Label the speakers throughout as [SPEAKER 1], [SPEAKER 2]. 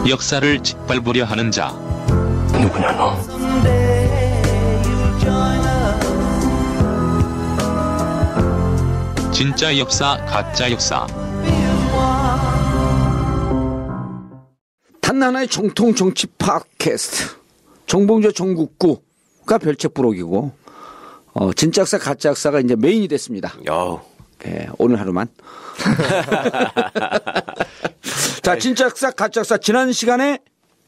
[SPEAKER 1] 역사를 짓밟으려 하는 자.
[SPEAKER 2] 누구냐 너?
[SPEAKER 1] 진짜 역사, 가짜 역사.
[SPEAKER 3] 단 하나의 정통 정치 팟캐스트. 정봉재 정국구가 별책 부록이고, 진짜 역사, 가짜 역사가 이제 메인이 됐습니다. 네, 오늘 하루만. 자, 진짜 역사, 가짜 역사. 지난 시간에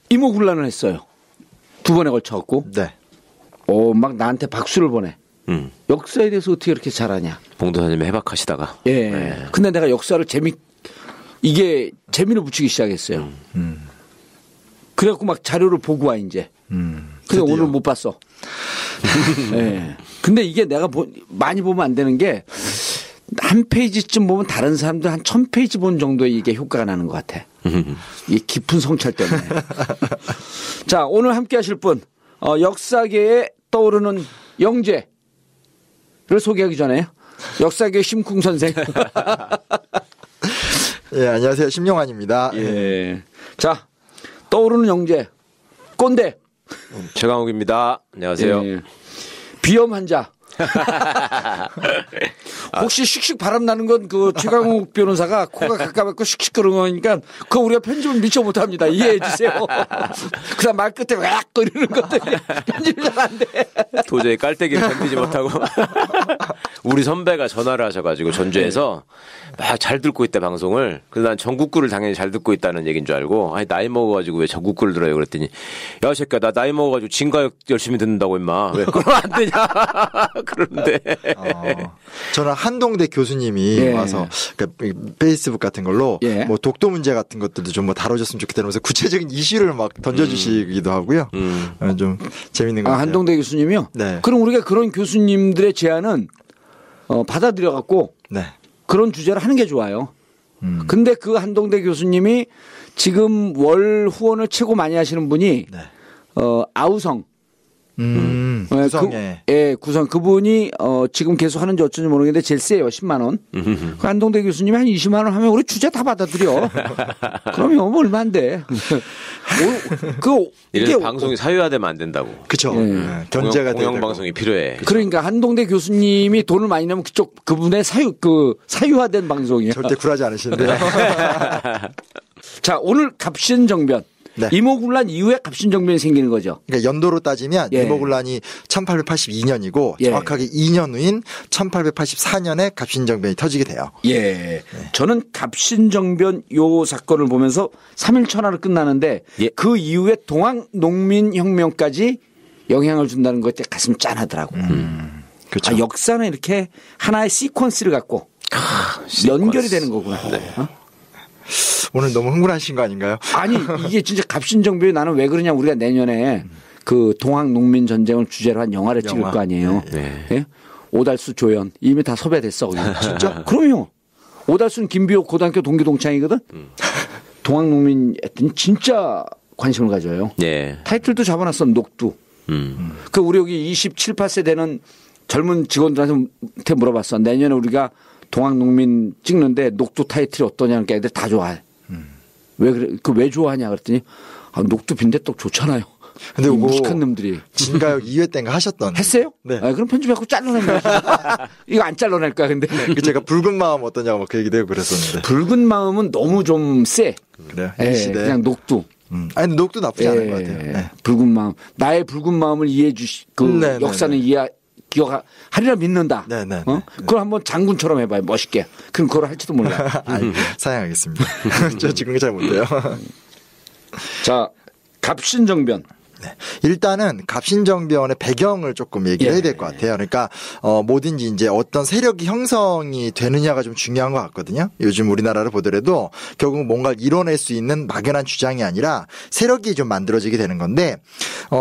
[SPEAKER 3] 이모군란을 했어요. 2번에 걸쳐갖고.
[SPEAKER 4] 네.
[SPEAKER 3] 막 나한테 박수를 보내. 역사에 대해서 어떻게 이렇게 잘하냐.
[SPEAKER 5] 봉도사님이 해박하시다가.
[SPEAKER 3] 예.
[SPEAKER 5] 네.
[SPEAKER 3] 근데 내가 역사를 이게 재미를 붙이기 시작했어요. 그래갖고 막 자료를 보고 와, 이제. 근데 오늘 못 봤어. 예. 근데 이게 내가 많이 보면 안 되는 게 한 페이지쯤 보면 다른 사람들 한 1000페이지 본 정도의 이게 효과가 나는 것 같아. 이 깊은 성찰 때문에. 자, 오늘 함께 하실 분, 역사계에 떠오르는 영재를 소개하기 전에 역사계 심쿵 선생.
[SPEAKER 4] 예, 안녕하세요. 심용환입니다.
[SPEAKER 3] 예. 자, 떠오르는 영재, 꼰대.
[SPEAKER 5] 최강욱입니다. 안녕하세요.
[SPEAKER 3] 예. 비염 환자. 혹시 씩씩 바람 나는 건 그 최강욱 변호사가 코가 가까웠고 씩씩 그런 거니까 그거 우리가 편집을 미처 못합니다. 이해해 주세요. 그다음 말 끝에 왁 거리는 것들이 편집이 잘 안 돼.
[SPEAKER 5] 도저히 깔때기를 견디지 못하고 우리 선배가 전화를 하셔가지고 전주에서 막 잘 듣고 있다 방송을. 그래서 난 전국구를 당연히 잘 듣고 있다는 얘기인 줄 알고 아니 나이 먹어가지고 왜 전국구를 들어요 그랬더니 야 새끼야 나 나이 먹어가지고 진가역 열심히 듣는다고 임마 왜 그러면 안 되냐 그러는데
[SPEAKER 4] 저는 한동대 교수님이 와서 그러니까 페이스북 같은 걸로 뭐 독도 문제 같은 것들도 좀 뭐 다뤄줬으면 좋겠다 면서 구체적인 이슈를 막 던져주시기도 하고요. 좀 재밌는 것 같아요.
[SPEAKER 3] 한동대 교수님이요?
[SPEAKER 4] 네.
[SPEAKER 3] 그럼 우리가 그런 교수님들의 제안은 받아들여 갖고
[SPEAKER 4] 네.
[SPEAKER 3] 그런 주제를 하는 게 좋아요. 근데 그 한동대 교수님이 지금 월 후원을 최고 많이 하시는 분이 아우성.
[SPEAKER 4] 구성에.
[SPEAKER 3] 구성. 그분이 지금 계속 하는지 어쩐지 모르겠는데 제일 세요. 10만 원. 그 한동대 교수님이 한 20만 원 하면 우리 주제 다 받아들여. 그러면 뭐 얼마 안 돼.
[SPEAKER 5] 이래서 방송이 사유화되면 안 된다고.
[SPEAKER 4] 그렇죠. 견제가
[SPEAKER 5] 공영방송이 필요해.
[SPEAKER 3] 그러니까 한동대 교수님이 돈을 많이 내면 그분의 사유화된 방송이에요.
[SPEAKER 4] 절대 굴하지 않으시는데요.
[SPEAKER 3] 자, 오늘 갑신정변.
[SPEAKER 4] 네.
[SPEAKER 3] 이모군란 이후에 갑신정변이 생기는 거죠.
[SPEAKER 4] 그러니까 연도로 따지면 이모군란이 1882년이고 정확하게 2년 후인 1884년에 갑신정변이 터지게 돼요.
[SPEAKER 3] 예. 저는 갑신정변 요 사건을 보면서 3일 천하로 끝나는데 그 이후에 동학농민혁명까지 영향을 준다는 것에 가슴 짠하더라고.
[SPEAKER 4] 그렇죠.
[SPEAKER 3] 역사는 이렇게 하나의 시퀀스를 갖고 연결이 되는 거구나. 네.
[SPEAKER 4] 오늘 너무 흥분하신 거 아닌가요?
[SPEAKER 3] 아니 이게 진짜 갑신정변이 나는 왜 그러냐 우리가 내년에 그 동학농민 전쟁을 주제로 한 영화를 찍을 거 아니에요. 네. 오달수 조연 이미 다 섭외됐어. 진짜? 그럼요. 오달수는 김비호 고등학교 동기 동창이거든. 동학농민 했더니 진짜 관심을 가져요. 타이틀도 잡아놨어. 녹두. 그 우리 여기 27, 8세 되는 젊은 직원들한테 물어봤어. 내년에 우리가 동학농민 찍는데 녹두 타이틀이 어떠냐는 게 애들 다 좋아해. 왜 그래? 왜 좋아하냐 그랬더니 녹두 빈대떡 좋잖아요.
[SPEAKER 4] 근데 이거
[SPEAKER 3] 무식한 놈들이.
[SPEAKER 4] 진가역 2회 때인가 하셨던.
[SPEAKER 3] 했어요?
[SPEAKER 4] 네.
[SPEAKER 3] 그럼 편집하고 잘라내면 이거 안 잘라낼 거야 근데.
[SPEAKER 4] 제가 붉은 마음 어떠냐고 막 그 얘기도 하고 그랬었는데.
[SPEAKER 3] 붉은 마음은 너무 좀 세.
[SPEAKER 4] 그래요?
[SPEAKER 3] 그냥 녹두.
[SPEAKER 4] 아니 녹두 나쁘지 않은 것 같아요.
[SPEAKER 3] 붉은 마음. 나의 붉은 마음을 이해해 역사는 기억하리라 믿는다.
[SPEAKER 4] 네네.
[SPEAKER 3] 그걸 한번 장군처럼 해봐요. 멋있게. 그럼 그걸 할지도 몰라.
[SPEAKER 4] 사양하겠습니다. 저 지금 잘 못해요.
[SPEAKER 3] 자, 갑신정변.
[SPEAKER 4] 네. 일단은 갑신정변의 배경을 조금 얘기를 해야 될 것 같아요. 그러니까 뭐든지 이제 어떤 세력이 형성이 되느냐가 좀 중요한 것 같거든요. 요즘 우리나라를 보더라도 결국 뭔가를 이뤄낼 수 있는 막연한 주장이 아니라 세력이 좀 만들어지게 되는 건데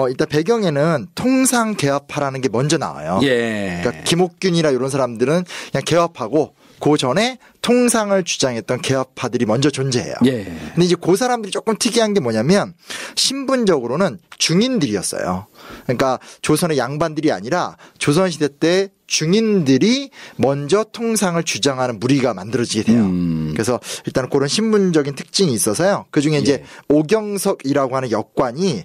[SPEAKER 4] 일단 배경에는 통상개화파라는 게 먼저 나와요. 그러니까 김옥균이나 이런 사람들은 그냥 개화파고 그 전에 통상을 주장했던 개혁파들이 먼저 존재해요.
[SPEAKER 3] 예.
[SPEAKER 4] 근데 이제 그 사람들이 조금 특이한 게 뭐냐면 신분적으로는 중인들이었어요. 그러니까 조선의 양반들이 아니라 조선시대 때 중인들이 먼저 통상을 주장하는 무리가 만들어지게 돼요. 그래서 일단 그런 신분적인 특징이 있어서요. 그중에 이제 오경석이라고 하는 역관이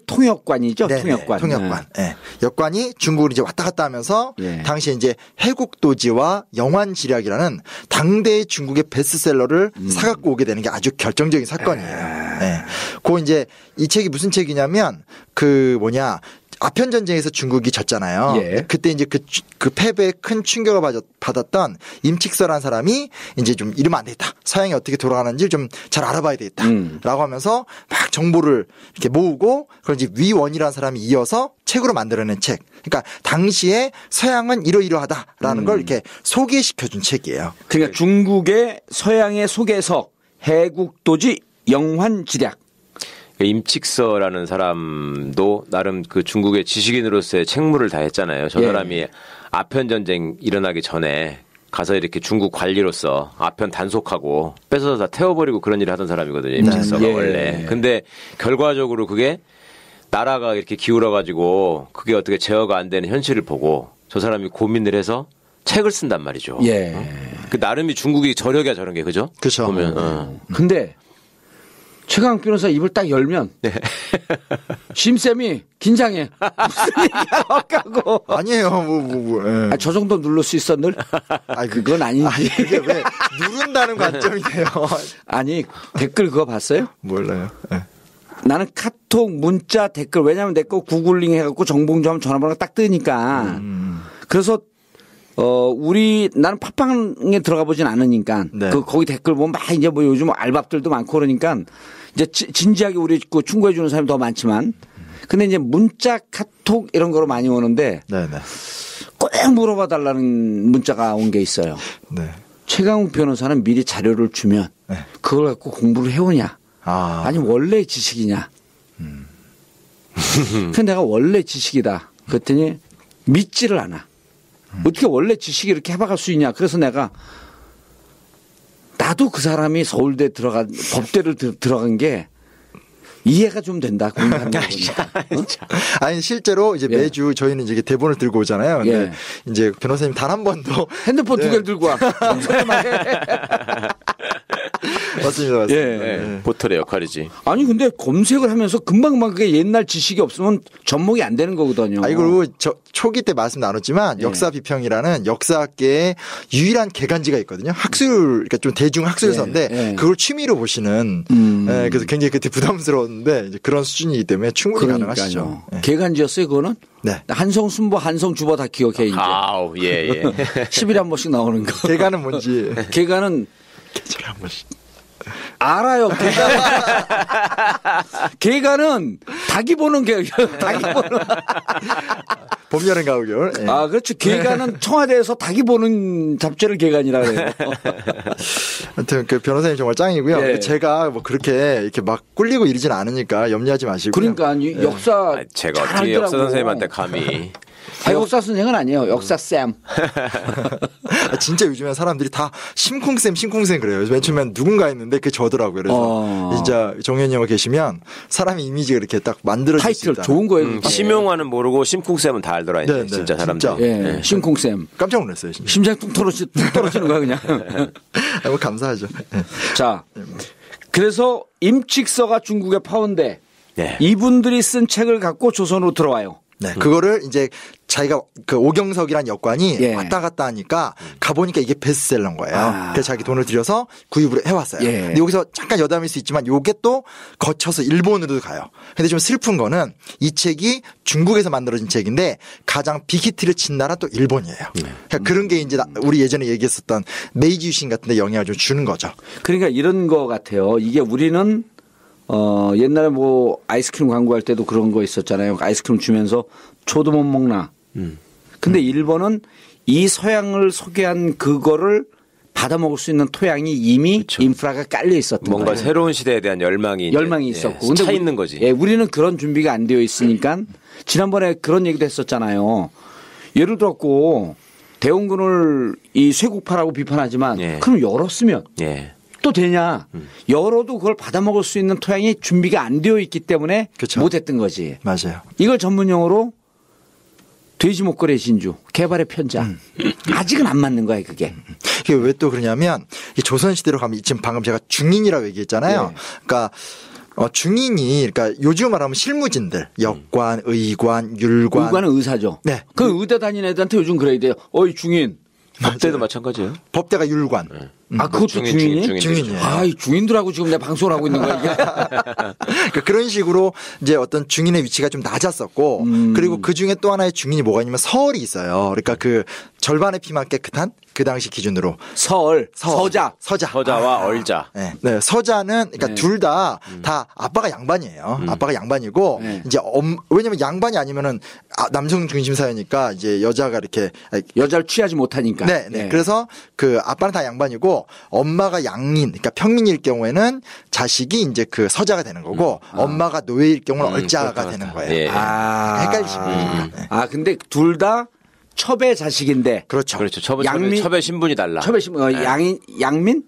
[SPEAKER 3] 통역관이죠.
[SPEAKER 4] 네네,
[SPEAKER 3] 통역관.
[SPEAKER 4] 통역관. 예. 역관이 중국을 이제 왔다 갔다 하면서
[SPEAKER 3] 예.
[SPEAKER 4] 당시에 이제 해국도지와 영환지략이라는 당대의 중국의 베스트셀러를 사갖고 오게 되는 게 아주 결정적인 사건이에요. 예. 그 이제 이 책이 무슨 책이냐면 아편 전쟁에서 중국이 졌잖아요.
[SPEAKER 3] 예.
[SPEAKER 4] 그때 이제 그 패배에 큰 충격을 받았던 임칙서라는 사람이 이제 좀 이러면 안 되겠다. 서양이 어떻게 돌아가는지 좀 잘 알아봐야 되겠다. 라고 하면서 막 정보를 이렇게 모으고 그걸 이제 위원이라는 사람이 이어서 책으로 만들어낸 책. 그러니까 당시에 서양은 이러이러하다라는 걸 이렇게 소개시켜준 책이에요.
[SPEAKER 3] 그러니까 중국의 서양의 소개서 해국도지 영환지략.
[SPEAKER 5] 임칙서라는 사람도 나름 그 중국의 지식인으로서의 책무를 다했잖아요. 저 사람이 아편 전쟁 일어나기 전에 가서 이렇게 중국 관리로서 아편 단속하고 뺏어서 다 태워버리고 그런 일을 하던 사람이거든요. 임칙서가 원래. 근데 결과적으로 그게 나라가 이렇게 기울어가지고 그게 어떻게 제어가 안 되는 현실을 보고 저 사람이 고민을 해서 책을 쓴단 말이죠. 그 나름이 중국이 저력이야 저런 게 그죠?
[SPEAKER 4] 그렇죠.
[SPEAKER 5] 보면.
[SPEAKER 3] 근데 최강욱 변호사 입을 딱 열면 심쌤이 긴장해. 무슨 얘기하고
[SPEAKER 4] 아니에요. 예.
[SPEAKER 3] 저 정도 누를 수 있어 늘? 그건 아니지.
[SPEAKER 4] 아니, 그게 왜 누른다는 관점이네요.
[SPEAKER 3] 아니 댓글 그거 봤어요?
[SPEAKER 4] 몰라요. 예.
[SPEAKER 3] 나는 카톡 문자 댓글 왜냐하면 내 거 구글링 해갖고 정봉주 하면 전화번호가 딱 뜨니까 그래서 나는 팟빵에 들어가 보진 않으니까
[SPEAKER 4] 네.
[SPEAKER 3] 거기 댓글 보면 막 이제 뭐 요즘 알밥들도 많고 그러니까 이제 진지하게 우리 충고해 주는 사람이 더 많지만 근데 이제 문자 카톡 이런 거로 많이 오는데
[SPEAKER 4] 네네.
[SPEAKER 3] 꼭 물어봐 달라는 문자가 온 게 있어요.
[SPEAKER 4] 네.
[SPEAKER 3] 최강욱 변호사는 미리 자료를 주면
[SPEAKER 4] 네.
[SPEAKER 3] 그걸 갖고 공부를 해오냐
[SPEAKER 4] 아니면
[SPEAKER 3] 원래 지식이냐. 근데 내가 원래 지식이다. 그랬더니 믿지를 않아. 어떻게 원래 지식이 이렇게 해박할 수 있냐. 그래서 내가 나도 그 사람이 서울대 법대를 들어간 게 이해가 좀 된다. 공부하는 거 보니까.
[SPEAKER 4] 아니 실제로 이제 매주 저희는 이제 대본을 들고 오잖아요. 근데 이제 변호사님 단 한 번도
[SPEAKER 3] 핸드폰 두 개를 들고 와.
[SPEAKER 4] 맞습니다.
[SPEAKER 5] 보틀의 역할이지.
[SPEAKER 3] 아니 근데 검색을 하면서 금방금방 그게 옛날 지식이 없으면 접목이 안 되는 거거든요.
[SPEAKER 4] 그리고 초기 때 말씀 나눴지만 역사 비평이라는 역사학계의 유일한 개간지가 있거든요. 그러니까 좀 대중 학술서인데 그걸 취미로 보시는 그래서 굉장히 그때 부담스러웠는데 이제 그런 수준이기 때문에 충분히 가능하시죠.
[SPEAKER 3] 개간지였어요 그거는?
[SPEAKER 4] 네.
[SPEAKER 3] 한성 순보 한성 주보 다 기억해 이제. 10일에 한 번씩 나오는 거.
[SPEAKER 4] 개간은 뭔지.
[SPEAKER 3] 개간은
[SPEAKER 4] 계절에 한 번씩.
[SPEAKER 3] 알아요. 개간은 닭이 보는 닭이 보는.
[SPEAKER 4] 봄, 여름, 가을, 겨울.
[SPEAKER 3] 그렇죠. 개간은 청와대에서 닭이 보는 잡지를 개간이라고 해요.
[SPEAKER 4] 하여튼 그 변호사님 정말 짱이고요. 제가 뭐 그렇게 이렇게 막 꿀리고 이러진 않으니까 염려하지 마시고.
[SPEAKER 3] 그러니까 역사
[SPEAKER 5] 제가 어떻게 역사 선생님한테 감히.
[SPEAKER 3] 역사 선생은 아니에요. 역사 쌤.
[SPEAKER 4] 진짜 요즘에 사람들이 다 심쿵쌤 그래요. 맨 처음엔 누군가 했는데 그게 저더라고요. 그래서 진짜 정현이 형 계시면 사람의 이미지가 이렇게 딱 만들어질 수 있다.
[SPEAKER 3] 타이틀 좋은 거예요.
[SPEAKER 5] 심용화는 모르고 심쿵쌤은 다 알더라. 이제 진짜 사람들.
[SPEAKER 3] 심쿵쌤.
[SPEAKER 4] 깜짝 놀랐어요. 진짜.
[SPEAKER 3] 심장 뚝 떨어지는 거야 그냥.
[SPEAKER 4] 뭐 감사하죠.
[SPEAKER 3] 자, 그래서 임칙서가 중국에 파온데 이분들이 쓴 책을 갖고 조선으로 들어와요.
[SPEAKER 4] 네, 그거를 이제 자기가 그 오경석이란 역관이 왔다 갔다 하니까 가보니까 이게 베스트셀러인 거예요. 그래서 자기 돈을 들여서 구입을 해왔어요. 근데 여기서 잠깐 여담일 수 있지만 요게 또 거쳐서 일본으로도 가요. 근데 좀 슬픈 거는 이 책이 중국에서 만들어진 책인데 가장 빅히트를 친 나라 또 일본이에요. 그러니까 그런 게 이제 우리 예전에 얘기했었던 메이지 유신 같은 데 영향을 좀 주는 거죠.
[SPEAKER 3] 그러니까 이런 거 같아요. 이게 우리는 옛날에 뭐 아이스크림 광고할 때도 그런 거 있었잖아요. 아이스크림 주면서 초도 못 먹나. 근데 일본은 이 서양을 소개한 그거를 받아 먹을 수 있는 토양이 이미 인프라가 깔려 있었던
[SPEAKER 5] 뭔가
[SPEAKER 3] 거예요.
[SPEAKER 5] 새로운 시대에 대한 열망이
[SPEAKER 3] 있었고.
[SPEAKER 5] 차 있는 거지.
[SPEAKER 3] 우리는 그런 준비가 안 되어 있으니까 지난번에 그런 얘기도 했었잖아요. 예를 들었고 대원군을 이 쇄국파라고 비판하지만
[SPEAKER 5] 예.
[SPEAKER 3] 그럼 열었으면
[SPEAKER 5] 예.
[SPEAKER 3] 또 되냐? 열어도 그걸 받아먹을 수 있는 토양이 준비가 안 되어 있기 때문에
[SPEAKER 4] 그쵸.
[SPEAKER 3] 못했던 거지.
[SPEAKER 4] 맞아요.
[SPEAKER 3] 이걸 전문 용어로 돼지 목걸이 진주, 개발의 편자. 아직은 안 맞는 거야 그게.
[SPEAKER 4] 이게 왜 또 그러냐면 이 조선시대로 가면 지금 방금 제가 중인이라고 얘기했잖아요.
[SPEAKER 3] 예.
[SPEAKER 4] 그러니까 중인이 그러니까 요즘 말하면 실무진들, 역관, 의관, 율관.
[SPEAKER 3] 의관은 의사죠.
[SPEAKER 4] 네.
[SPEAKER 3] 그 의대 다니는 애들한테 요즘 그래야 돼요. 어이 중인.
[SPEAKER 5] 법대도 마찬가지예요.
[SPEAKER 4] 법대가 율관.
[SPEAKER 3] 아 그것도 중인이?
[SPEAKER 4] 중인이에요.
[SPEAKER 3] 아, 이 중인들하고 지금 내가 방송을 하고 있는 거야 이게.
[SPEAKER 4] 그러니까 그런 식으로 이제 어떤 중인의 위치가 좀 낮았었고 그리고 그 중에 또 하나의 중인이 뭐가 있냐면 서얼이 있어요. 그러니까 그 절반의 피만 깨끗한 그 당시 기준으로 서자.
[SPEAKER 5] 서자와 얼자.
[SPEAKER 4] 네. 네. 서자는 그러니까
[SPEAKER 3] 네.
[SPEAKER 4] 둘 다 아빠가 양반이에요. 아빠가 양반이고
[SPEAKER 3] 네.
[SPEAKER 4] 이제 왜냐면 양반이 아니면은 남성 중심 사회니까 이제 여자가 이렇게
[SPEAKER 3] 여자를 취하지 못하니까.
[SPEAKER 4] 네, 네. 그래서 그 아빠는 다 양반이고 엄마가 양인, 그러니까 평민일 경우에는 자식이 이제 그 서자가 되는 거고 엄마가 노예일 경우는 얼자가
[SPEAKER 5] 그렇다.
[SPEAKER 4] 되는 거예요.
[SPEAKER 5] 예.
[SPEAKER 4] 헷갈리시면. 네.
[SPEAKER 3] 아 근데 둘 다 첩의 자식인데.
[SPEAKER 4] 그렇죠.
[SPEAKER 5] 그렇죠. 첩의 신분이 달라.
[SPEAKER 3] 첩의 양민?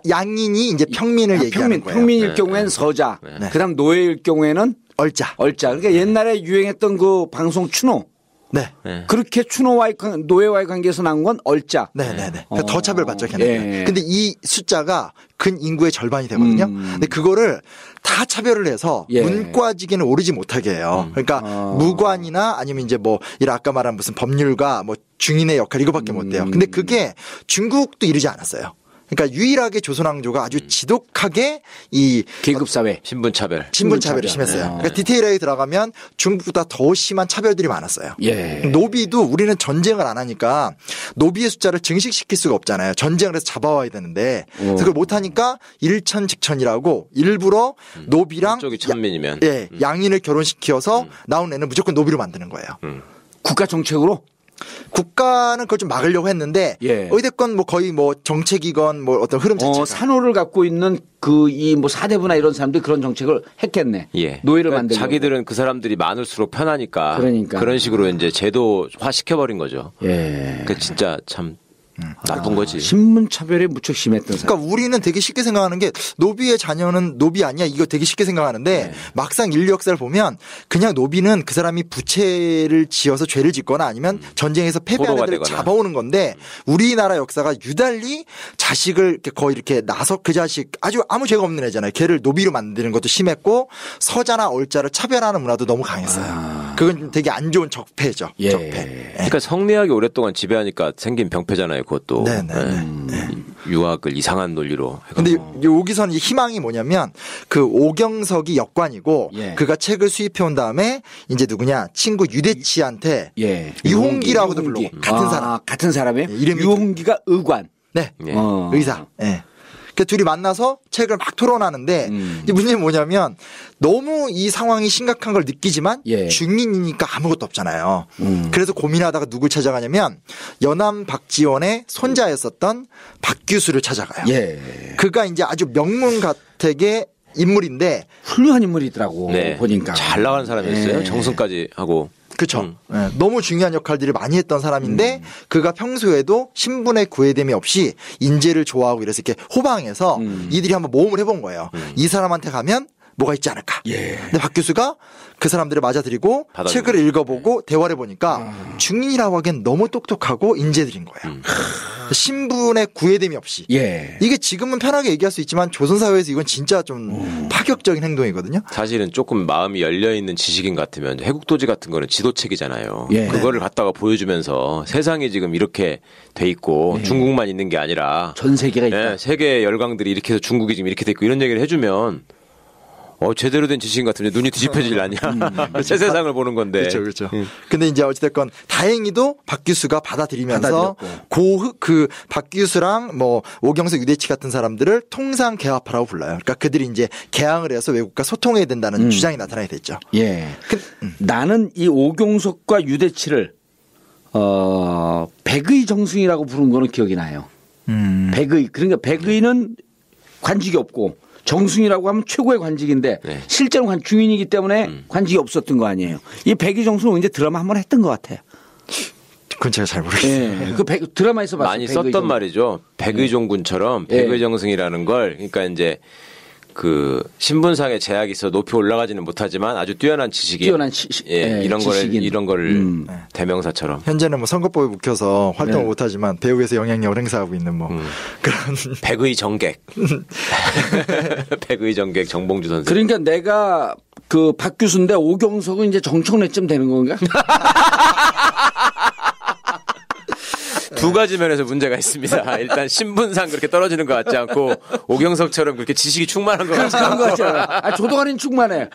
[SPEAKER 4] 양인이 이제 평민을 얘기하는 거예요.
[SPEAKER 3] 평민일 경우에는 서자.
[SPEAKER 4] 네.
[SPEAKER 3] 그다음 노예일 경우에는
[SPEAKER 4] 얼자.
[SPEAKER 3] 그러니까 옛날에 유행했던 그 방송 추노.
[SPEAKER 4] 네.
[SPEAKER 3] 그렇게 추노와의 노예와의 관계에서 나온 건 얼자.
[SPEAKER 4] 네네네. 더 차별받죠, 걔네는.
[SPEAKER 3] 예.
[SPEAKER 4] 근데 이 숫자가 근 인구의 절반이 되거든요. 근데 그거를 다 차별을 해서
[SPEAKER 3] 예.
[SPEAKER 4] 문과직에는 오르지 못하게 해요. 그러니까 무관이나 아니면 이제 뭐 이런 아까 말한 무슨 법률가 뭐 중인의 역할 이거밖에 못 돼요. 근데 그게 중국도 이르지 않았어요. 그러니까 유일하게 조선왕조가 아주 지독하게 이
[SPEAKER 3] 계급 사회.
[SPEAKER 5] 신분차별.
[SPEAKER 4] 신분차별이 심했어요. 그러니까 디테일하게 들어가면 중국보다 더 심한 차별들이 많았어요.
[SPEAKER 3] 예.
[SPEAKER 4] 노비도 우리는 전쟁을 안 하니까 노비의 숫자를 증식시킬 수가 없잖아요. 전쟁을 해서 잡아와야 되는데 그래서 그걸 못하니까 일천직천이라고 일부러 노비랑
[SPEAKER 5] 쪽이 천민이면.
[SPEAKER 4] 양인을 결혼시켜서 나온 애는 무조건 노비로 만드는 거예요.
[SPEAKER 3] 국가 정책으로?
[SPEAKER 4] 국가는 그걸 좀 막으려고 했는데
[SPEAKER 3] 예.
[SPEAKER 4] 어찌됐건 뭐 거의 뭐 정책이건 뭐 어떤 흐름 자체가
[SPEAKER 3] 산호를 갖고 있는 그 이 뭐 사대부나 이런 사람들이 그런 정책을 했겠네.
[SPEAKER 5] 예.
[SPEAKER 3] 노예를
[SPEAKER 5] 그러니까
[SPEAKER 3] 만들고.
[SPEAKER 5] 자기들은 그 사람들이 많을수록 편하니까.
[SPEAKER 3] 그러니까.
[SPEAKER 5] 그런 식으로 이제 제도화 시켜버린 거죠.
[SPEAKER 3] 예.
[SPEAKER 5] 그 진짜 참 나쁜 거지.
[SPEAKER 3] 신분 차별이 무척 심했던 사람.
[SPEAKER 4] 그러니까 우리는 되게 쉽게 생각하는 게 노비의 자녀는 노비 아니야 이거 되게 쉽게 생각하는데 막상 인류 역사를 보면 그냥 노비는 그 사람이 부채를 지어서 죄를 짓거나 아니면 전쟁에서 패배한
[SPEAKER 5] 포로가
[SPEAKER 4] 애들을
[SPEAKER 5] 되거나.
[SPEAKER 4] 잡아오는 건데 우리나라 역사가 유달리 자식을 이렇게 거의 이렇게 나서 그 자식 아주 아무 죄가 없는 애잖아요. 걔를 노비로 만드는 것도 심했고 서자나 얼자를 차별하는 문화도 너무 강했어요. 그건 되게 안 좋은 적폐죠.
[SPEAKER 3] 예.
[SPEAKER 4] 적폐.
[SPEAKER 5] 그러니까 성리학이 오랫동안 지배하니까 생긴 병폐잖아요. 그것도.
[SPEAKER 4] 네네.
[SPEAKER 5] 유학을 이상한 논리로.
[SPEAKER 4] 근데 여기서는 이제 희망이 뭐냐면 그 오경석이 역관이고
[SPEAKER 3] 예.
[SPEAKER 4] 그가 책을 수입해 온 다음에 이제 누구냐 친구 유대치한테
[SPEAKER 3] 예.
[SPEAKER 4] 유홍기라고도 불러고 같은 사람.
[SPEAKER 3] 같은 사람이에요?
[SPEAKER 4] 예, 이름이
[SPEAKER 3] 유홍기가 의관.
[SPEAKER 4] 네.
[SPEAKER 5] 예.
[SPEAKER 4] 의사. 예. 그 둘이 만나서 책을 막 토론하는데 이 문제는 뭐냐면 너무 이 상황이 심각한 걸 느끼지만
[SPEAKER 3] 예.
[SPEAKER 4] 중인이니까 아무것도 없잖아요. 그래서 고민하다가 누굴 찾아가냐면 연암 박지원의 손자였었던 박규수를 찾아가요.
[SPEAKER 3] 예.
[SPEAKER 4] 그가 이제 아주 명문 가택의 인물인데
[SPEAKER 3] 훌륭한 인물이더라고.
[SPEAKER 5] 네.
[SPEAKER 3] 보니까.
[SPEAKER 5] 잘 나가는 사람이었어요.
[SPEAKER 3] 예.
[SPEAKER 5] 정승까지 하고.
[SPEAKER 4] 그렇죠. 너무 중요한 역할들을 많이 했던 사람인데 그가 평소에도 신분의 구애됨이 없이 인재를 좋아하고 이래서 이렇게 호방해서 이들이 한번 모험을 해본 거예요. 이 사람한테 가면 뭐가 있지 않을까.
[SPEAKER 3] 예.
[SPEAKER 4] 근데 박 교수가 그 사람들을 맞아들이고
[SPEAKER 5] 받아주고.
[SPEAKER 4] 책을 읽어보고 대화를 해보니까 중인이라고 하기엔 너무 똑똑하고 인재들인 거예요. 신분의 구애됨이 없이.
[SPEAKER 3] 예.
[SPEAKER 4] 이게 지금은 편하게 얘기할 수 있지만 조선사회에서 이건 진짜 좀 파격적인 행동이거든요.
[SPEAKER 5] 사실은 조금 마음이 열려있는 지식인 같으면 해국도지 같은 거는 지도책이잖아요.
[SPEAKER 3] 예.
[SPEAKER 5] 그거를 갖다가 보여주면서 세상이 지금 이렇게 돼 있고 중국만 있는 게 아니라
[SPEAKER 3] 전 세계가 있다.
[SPEAKER 5] 예, 세계의 열강들이 이렇게 해서 중국이 지금 이렇게 돼 있고 이런 얘기를 해주면 제대로 된 지식인 같은데 눈이 뒤집혀질 아니야. 새 세상을 보는 건데.
[SPEAKER 4] 그렇죠. 근데 이제 어찌됐건 다행히도 박규수가 받아들이면서 그 박규수랑 뭐 오경석 유대치 같은 사람들을 통상 개화파라고 불러요. 그러니까 그들이 이제 개항을 해서 외국과 소통해야 된다는 주장이 나타나게 됐죠.
[SPEAKER 3] 예. 나는 이 오경석과 유대치를 백의 정승이라고 부른 거는 기억이 나요. 백의. 그러니까 백의는 관직이 없고 정승이라고 하면 최고의 관직인데
[SPEAKER 5] 네.
[SPEAKER 3] 실제로 중인이기 때문에 관직이 없었던 거 아니에요. 이 백의 정승은 이제 드라마 한번 했던 것 같아요.
[SPEAKER 4] 그건 제가 잘 모르겠어요.
[SPEAKER 3] 예. 그 드라마에서 봤어요.
[SPEAKER 5] 많이 썼던 말이죠. 백의종군처럼 백의정승이라는 걸 그러니까 이제 그 신분상의 제약이 있어 높이 올라가지는 못하지만 아주 뛰어난 지식이 이런 거를 대명사처럼
[SPEAKER 4] 현재는 뭐 선거법에 묵혀서 활동을 못하지만 배우에서 영향력을 행사하고 있는 뭐 그런
[SPEAKER 5] 백의정객 백의정객 정봉주 선생.
[SPEAKER 3] 그러니까 내가 그 박 교수인데 오경석은 이제 정청래쯤 되는 건가?
[SPEAKER 5] 두 가지 면에서 문제가 있습니다. 일단 신분상 그렇게 떨어지는 것 같지 않고 오경석처럼 그렇게 지식이 충만한 것 같지 않고.
[SPEAKER 3] 조동아리는 충만해.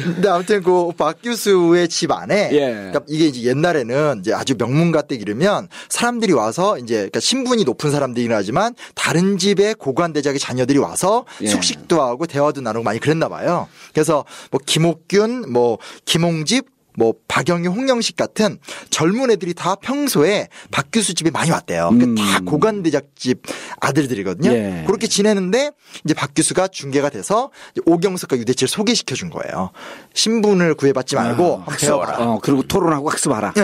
[SPEAKER 4] 근데 아무튼 그 박 교수의 집 안에 그러니까 이게 이제 옛날에는 이제 아주 명문가 댁 이르면 사람들이 와서 이제 그러니까 신분이 높은 사람들이긴 하지만 다른 집의 고관대작의 자녀들이 와서 숙식도 하고 대화도 나누고 많이 그랬나 봐요. 그래서 뭐 김옥균, 뭐 김홍집, 뭐 박영희, 홍영식 같은 젊은 애들이 다 평소에 박 교수 집에 많이 왔대요. 그러니까 다 고관대작집 아들들이거든요. 그렇게 지내는데 이제 박 교수가 중개가 돼서 오경석과 유대치를 소개시켜 준 거예요. 신분을 구애받지 말고 한번 배워봐라.
[SPEAKER 3] 그리고 토론하고 학습하라.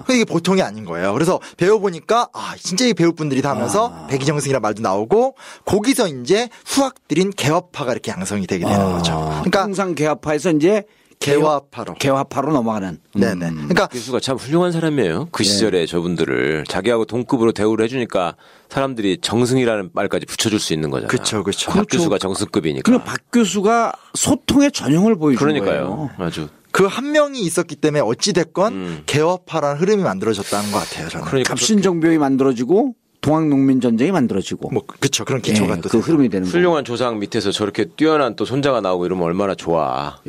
[SPEAKER 4] 이게 보통이 아닌 거예요. 그래서 배워보니까 진짜 이 배울 분들이다 하면서 백의정승이라는 말도 나오고 거기서 이제 후학들인 개화파가 이렇게 양성이 되게 되는 거죠. 그러니까
[SPEAKER 3] 항상 개화파에서 이제 개화파로 넘어가는.
[SPEAKER 4] 네네. 그러니까
[SPEAKER 5] 교수가 참 훌륭한 사람이에요. 그 시절에 저분들을 자기하고 동급으로 대우를 해주니까 사람들이 정승이라는 말까지 붙여줄 수 있는 거잖아요.
[SPEAKER 4] 그렇죠.
[SPEAKER 5] 박 교수가 정승급이니까.
[SPEAKER 3] 그럼 박 교수가 소통의 전형을 보여준 거예요.
[SPEAKER 5] 그러니까요. 아주.
[SPEAKER 4] 그 한 명이 있었기 때문에 어찌 됐건 개화파라는 흐름이 만들어졌다는 것 같아요. 저는.
[SPEAKER 5] 그러니까
[SPEAKER 3] 갑신정변이 만들어지고 동학농민전쟁이 만들어지고.
[SPEAKER 4] 뭐 그렇죠. 그런 기초가 또
[SPEAKER 3] 그 흐름이 되는 거예요.
[SPEAKER 5] 훌륭한 조상 밑에서 저렇게 뛰어난 또 손자가 나오고 이러면 얼마나 좋아.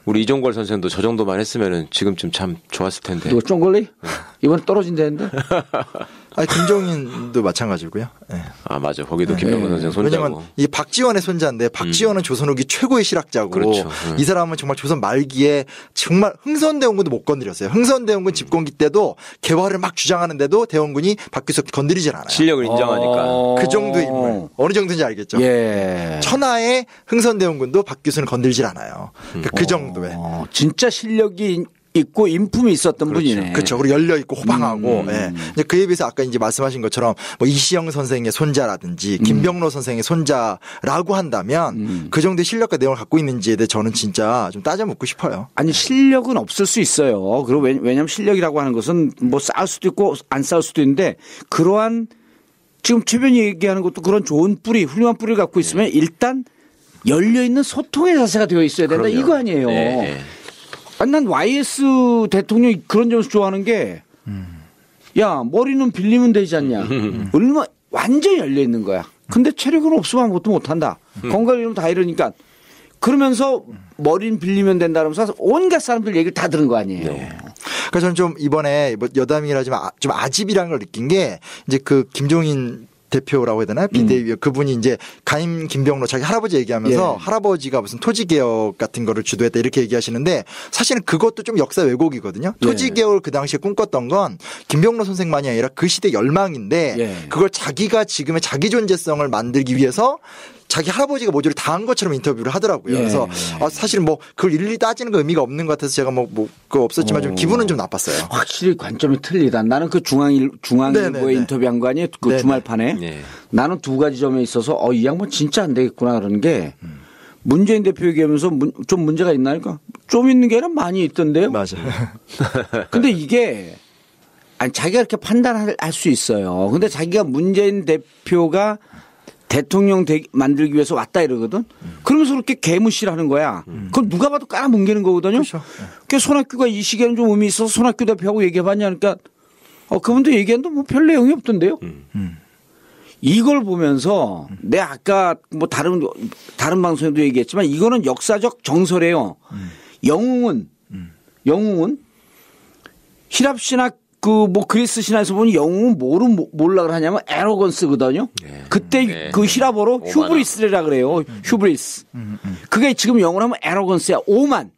[SPEAKER 5] 우리 이종걸 선생도 저 정도만 했으면은 지금쯤 참 좋았을 텐데.
[SPEAKER 3] 누가 쫑걸리? 이번에 떨어진다는데?
[SPEAKER 4] 김종인도 마찬가지고요.
[SPEAKER 5] 아 맞아. 거기도 김병근 선생 손자고.
[SPEAKER 4] 왜냐면 이 박지원의 손자인데 박지원은 조선 후기 최고의 실학자고
[SPEAKER 5] 그렇죠.
[SPEAKER 4] 이 사람은 정말 조선 말기에 정말 흥선대원군도 못 건드렸어요. 흥선대원군 집권기 때도 개화를 막 주장하는데도 대원군이 박 교수 건드리질 않아요.
[SPEAKER 5] 실력을 인정하니까.
[SPEAKER 4] 그 정도의 인물. 어느 정도인지 알겠죠? 천하의 흥선대원군도 박 교수는 건들질 않아요. 그러니까 그 정도의.
[SPEAKER 3] 진짜 실력이 있고 인품이 있었던 분이네.
[SPEAKER 4] 그렇죠. 그리고 열려 있고 호방하고. 이제 그에 비해서 아까 이제 말씀하신 것처럼 뭐 이시영 선생의 손자라든지 김병로 선생의 손자라고 한다면 그 정도의 실력과 내용을 갖고 있는지에 대해 저는 진짜 좀 따져 묻고 싶어요.
[SPEAKER 3] 아니 실력은 없을 수 있어요. 그리고 왜냐하면 실력이라고 하는 것은 뭐 쌓을 수도 있고 안 쌓을 수도 있는데 그러한 지금 최변이 얘기하는 것도 그런 좋은 뿌리, 훌륭한 뿌리를 갖고 있으면 일단 열려 있는 소통의 자세가 되어 있어야 된다.
[SPEAKER 5] 그럼요.
[SPEAKER 3] 이거 아니에요. 아니, 난 YS 대통령이 그런 점에서 좋아하는 게, 야, 머리는 빌리면 되지 않냐. 얼마, 완전히 열려 있는 거야. 근데 체력은 없으면 아무것도 못한다. 건강이면 다 이러니까. 그러면서 머리는 빌리면 된다면서 온갖 사람들 얘기를 다 들은 거 아니에요.
[SPEAKER 4] 그래서 저는 좀 이번에 뭐 여담이라지만 좀 아집이라는 걸 느낀 게 이제 그 김종인 대표라고 해야 되나요? 비대위 그분이 이제 가임 김병로 자기 할아버지 얘기하면서 할아버지가 무슨 토지개혁 같은 거를 주도했다 이렇게 얘기하시는데 사실은 그것도 좀 역사 왜곡이거든요. 토지개혁을 그 당시에 꿈꿨던 건 김병로 선생만이 아니라 그 시대 열망인데 그걸 자기가 지금의 자기 존재성을 만들기 위해서 자기 할아버지가 모조리 다 한 것처럼 인터뷰를 하더라고요. 그래서 사실 뭐 그걸 일일이 따지는 건 의미가 없는 것 같아서 제가 그거 없었지만 좀 기분은 좀 나빴어요.
[SPEAKER 3] 확실히 관점이 틀리다. 나는 그 중앙일보에 인터뷰한 거 아니에요? 그 주말판에. 나는 두 가지 점에 있어서 이 양반 진짜 안 되겠구나 그러는 게 문재인 대표 얘기하면서 좀 문제가 있나니까 좀 있는 게 아니라 많이 있던데요.
[SPEAKER 4] 맞아.
[SPEAKER 3] 근데 이게 아니 자기가 이렇게 판단할 수 있어요. 근데 자기가 문재인 대표가 대통령 만들기 위해서 왔다 이러거든. 그러면서 그렇게 개무시를 하는 거야. 그건 누가 봐도 깔아뭉개는 거거든요.
[SPEAKER 4] 그렇죠.
[SPEAKER 3] 그러니까 손학규가 이 시기에는 좀 의미 있어서 손학규 대표하고 얘기해봤냐 그러니까 그분도 얘기했는데 뭐 별 내용이 없던데요. 이걸 보면서 내가 아까 뭐 다른 방송에도 얘기했지만 이거는 역사적 정설이에요. 영웅은 히랍신학 뭐 그리스 신화에서 보니 영웅은 뭐라 하냐면 에로건스거든요. 그때 그 히라보로 휴브리스라 그래요. 휴브리스. 그게 지금 영어로 하면 에로건스야. 오만.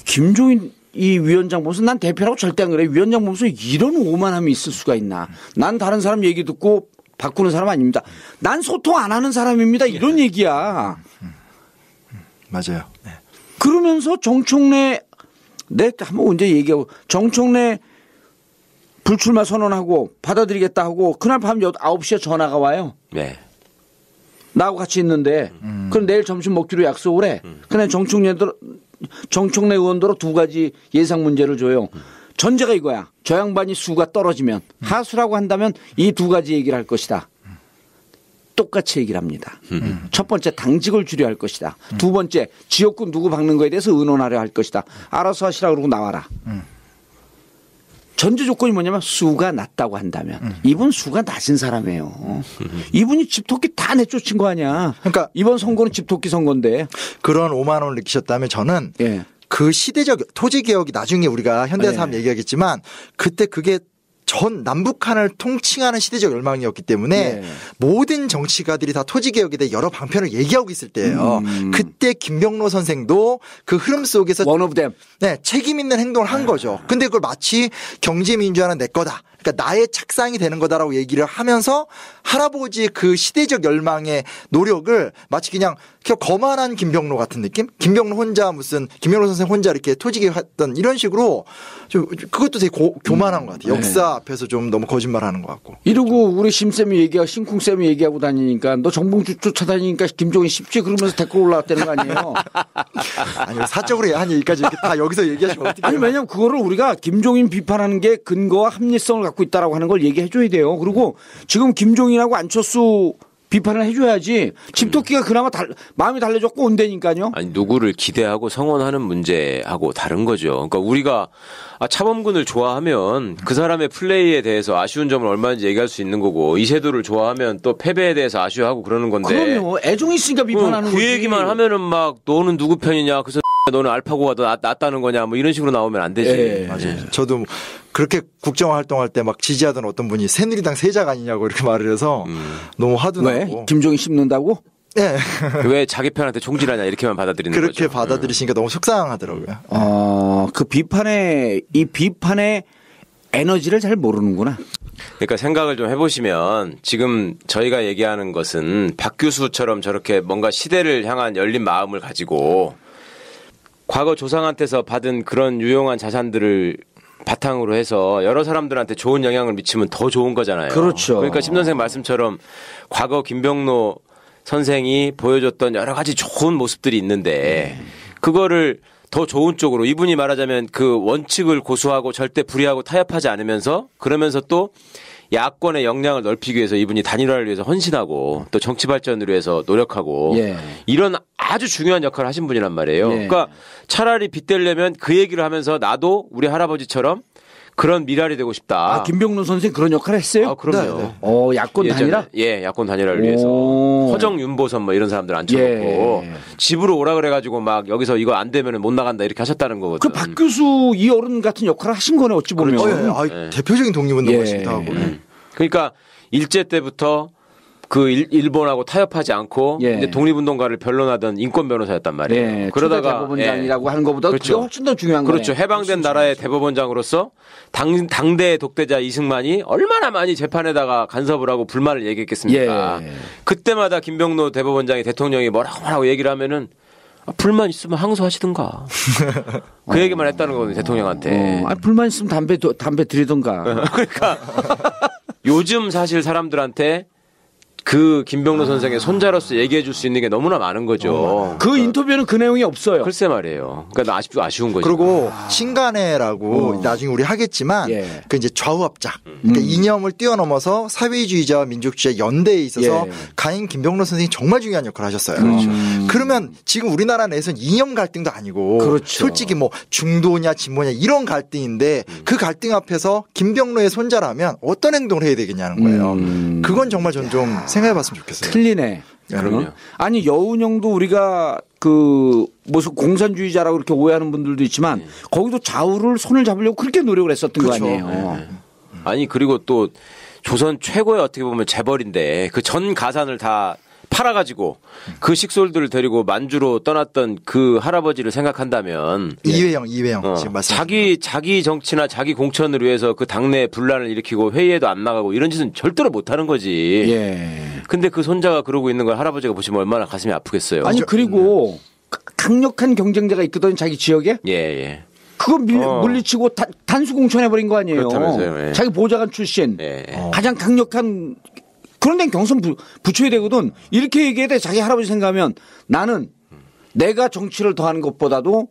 [SPEAKER 3] 김종인 이 위원장 보면서 난 대표라고 절대 안 그래. 위원장 보면서 이런 오만함이 있을 수가 있나. 난 다른 사람 얘기 듣고 바꾸는 사람 아닙니다. 난 소통 안 하는 사람입니다. 이런 얘기야.
[SPEAKER 4] 맞아요.
[SPEAKER 3] 그러면서 정청래 내 한번 언제 얘기하고 정청래 불출마 선언하고 받아들이겠다 하고 그날 밤 9시에 전화가 와요.
[SPEAKER 5] 네.
[SPEAKER 3] 나하고 같이 있는데 그럼 내일 점심 먹기로 약속을 해. 그냥 정청래 의원대로 두 가지 예상 문제를 줘요. 전제가 이거야. 저 양반이 수가 떨어지면 하수라고 한다면 이 두 가지 얘기를 할 것이다. 똑같이 얘기를 합니다. 첫 번째 당직을 줄여야 할 것이다. 두 번째 지역구 누구 박는 거에 대해서 의논하려 할 것이다. 알아서 하시라 그러고 나와라. 전제 조건이 뭐냐면 수가 낮다고 한다면 이분 수가 낮은 사람이에요. 이분이 집토끼 다 내쫓은 거 아니야.
[SPEAKER 4] 그러니까
[SPEAKER 3] 이번 선거는 집토끼 선거인데.
[SPEAKER 4] 그런 오만함을 느끼셨다면 저는
[SPEAKER 3] 예.
[SPEAKER 4] 그 시대적 토지 개혁이 나중에 우리가 현대에서 하면 얘기하겠지만 그때 그게 전 남북한을 통칭하는 시대적 열망이었기 때문에 모든 정치가들이 다 토지 개혁에 대해 여러 방편을 얘기하고 있을 때예요. 그때 김병로 선생도 그 흐름 속에서
[SPEAKER 3] One of them.
[SPEAKER 4] 네, 책임 있는 행동을 한 거죠. 근데 그걸 마치 경제민주화는 내 거다. 그러니까 나의 착상이 되는 거다라고 얘기를 하면서 할아버지의 그 시대적 열망의 노력을 마치 그냥 거만한 김병로 같은 느낌? 김병로 혼자 김병로 선생 혼자 이렇게 토지개혁했던 이런 식으로 좀 그것도 되게 교만한 것 같아요. 역사 앞에서 좀 너무 거짓말하는 것 같고.
[SPEAKER 3] 이러고 우리 심쌤이 심쿵쌤이 얘기하고 다니니까 너 정봉주 쫓아다니니까 김종인 쉽지 그러면서 댓글 올라왔다는 거 아니에요?
[SPEAKER 4] 아니요. 사적으로 한 얘기까지 이렇게 다 여기서 얘기하시면 어떻게
[SPEAKER 3] 아니 왜냐면 그거를 우리가 김종인 비판하는 게 근거와 합리성을 갖고 있다라고 하는 걸 얘기해 줘야 돼요. 그리고 지금 김종인하고 안철수 비판을 해줘야지. 집토끼가 그나마 마음이 달래졌고 온다니까요.
[SPEAKER 5] 아니 누구를 기대하고 성원하는 문제하고 다른 거죠. 그러니까 우리가 차범근을 좋아하면 그 사람의 플레이에 대해서 아쉬운 점을 얼마든지 얘기할 수 있는 거고 이세돌을 좋아하면 또 패배에 대해서 아쉬워하고 그러는 건데.
[SPEAKER 3] 그럼요. 애정이 있으니까 비판하는
[SPEAKER 5] 그
[SPEAKER 3] 거지.
[SPEAKER 5] 얘기만 하면은 막 너는 누구 편이냐. 그래서 너는 알파고가 더 낫다는 거냐. 뭐 이런 식으로 나오면 안 되지.
[SPEAKER 3] 예.
[SPEAKER 4] 맞아요. 저도 그렇게 국정 활동할 때 막 지지하던 어떤 분이 새누리당 세작 아니냐고 이렇게 말을 해서 너무 화도
[SPEAKER 3] 왜?
[SPEAKER 4] 나고.
[SPEAKER 3] 김종인 씹는다고?
[SPEAKER 4] 네.
[SPEAKER 5] 왜 자기 편한테 총질하냐 이렇게만 받아들이는
[SPEAKER 4] 그렇게
[SPEAKER 5] 거죠.
[SPEAKER 4] 받아들이시니까 너무 속상하더라고요.
[SPEAKER 3] 그 비판의 에너지를 잘 모르는구나.
[SPEAKER 5] 그러니까 생각을 좀 해보시면 지금 저희가 얘기하는 것은 박 교수처럼 저렇게 뭔가 시대를 향한 열린 마음을 가지고 과거 조상한테서 받은 그런 유용한 자산들을 바탕으로 해서 여러 사람들한테 좋은 영향을 미치면 더 좋은 거잖아요.
[SPEAKER 3] 그렇죠.
[SPEAKER 5] 그러니까 심 선생 말씀처럼 과거 김병로 선생이 보여줬던 여러 가지 좋은 모습들이 있는데 그거를 더 좋은 쪽으로 이분이 말하자면 그 원칙을 고수하고 절대 불의하고 타협하지 않으면서 그러면서 또 야권의 역량을 넓히기 위해서 이분이 단일화를 위해서 헌신하고 또 정치 발전을 위해서 노력하고 이런 아주 중요한 역할을 하신 분이란 말이에요. 그러니까 차라리 빗대려면 그 얘기를 하면서 나도 우리 할아버지처럼 그런 미랄이 되고 싶다.
[SPEAKER 3] 김병론 선생 그런 역할을 했어요?
[SPEAKER 5] 그럼요.
[SPEAKER 3] 야권 단일화?
[SPEAKER 5] 예, 야권 단일화를 위해서. 허정, 윤보선 뭐 이런 사람들 앉혀놓고 집으로 오라 그래가지고 막 여기서 이거 안 되면 못 나간다 이렇게 하셨다는 거거든요.
[SPEAKER 3] 그 박 교수 이 어른 같은 역할을 하신 거네 어찌 보면.
[SPEAKER 4] 그렇죠. 대표적인 독립운동가시기도 하고.
[SPEAKER 5] 그러니까 일제 때부터 그 일본하고 타협하지 않고 이제 독립운동가를 변론하던 인권 변호사였단 말이에요. 그러다가
[SPEAKER 3] 대법원장이라고 하는 것보다 그게 훨씬 더 중요한 거예요.
[SPEAKER 5] 그렇죠. 해방된 나라의 대법원장으로서 당대 독재자 이승만이 얼마나 많이 재판에다가 간섭을 하고 불만을 얘기했겠습니까? 그때마다 김병로 대법원장이 대통령이 뭐라고 얘기를 하면은 불만 있으면 항소하시든가. 그 얘기만 했다는 거거든요. 대통령한테.
[SPEAKER 3] 불만 있으면 담배 드리든가.
[SPEAKER 5] 그러니까 요즘 사실 사람들한테 그 김병로 선생의 손자로서 얘기해 줄 수 있는 게 너무나 많은 거죠.
[SPEAKER 3] 그 인터뷰는 그 내용이 없어요.
[SPEAKER 5] 글쎄 말이에요. 그러니까 아쉬운 거죠.
[SPEAKER 4] 그리고 신간회라고 나중에 우리 하겠지만 그 이제 좌우합작 그러니까 이념을 뛰어넘어서 사회주의자와 민족주의 연대에 있어서 가인 김병로 선생이 정말 중요한 역할을 하셨어요. 그러면 지금 우리나라 내에서는 이념 갈등도 아니고 솔직히 뭐 중도냐 진보냐 이런 갈등인데 그 갈등 앞에서 김병로의 손자라면 어떤 행동을 해야 되겠냐는 거예요. 그건 정말 전 좀 생각해봤으면 좋겠어요.
[SPEAKER 3] 틀리네.
[SPEAKER 5] 그럼요.
[SPEAKER 3] 아니 여운형도 우리가 그 무슨 공산주의자라고 이렇게 오해하는 분들도 있지만 거기도 좌우를 손을 잡으려고 그렇게 노력을 했었던 거 아니에요.
[SPEAKER 5] 아니 그리고 또 조선 최고의 어떻게 보면 재벌인데 그 전 가산을 다 팔아가지고 그 식솔들을 데리고 만주로 떠났던 그 할아버지를 생각한다면
[SPEAKER 4] 이회영 지금 말씀
[SPEAKER 5] 자기 정치나 자기 공천을 위해서 그 당내 분란을 일으키고 회의에도 안 나가고 이런 짓은 절대로 못하는 거지. 근데 그 손자가 그러고 있는 걸 할아버지가 보시면 얼마나 가슴이 아프겠어요.
[SPEAKER 3] 아니 그리고 강력한 경쟁자가 있거든 자기 지역에. 그거 물리치고 단수 공천해버린 거 아니에요.
[SPEAKER 5] 그렇다면서요. 예.
[SPEAKER 3] 자기 보좌관 출신
[SPEAKER 5] 예.
[SPEAKER 3] 가장 강력한 그런 데는 경선 붙여야 되거든. 이렇게 얘기해야 돼. 자기 할아버지 생각하면 나는 내가 정치를 더하는 것보다도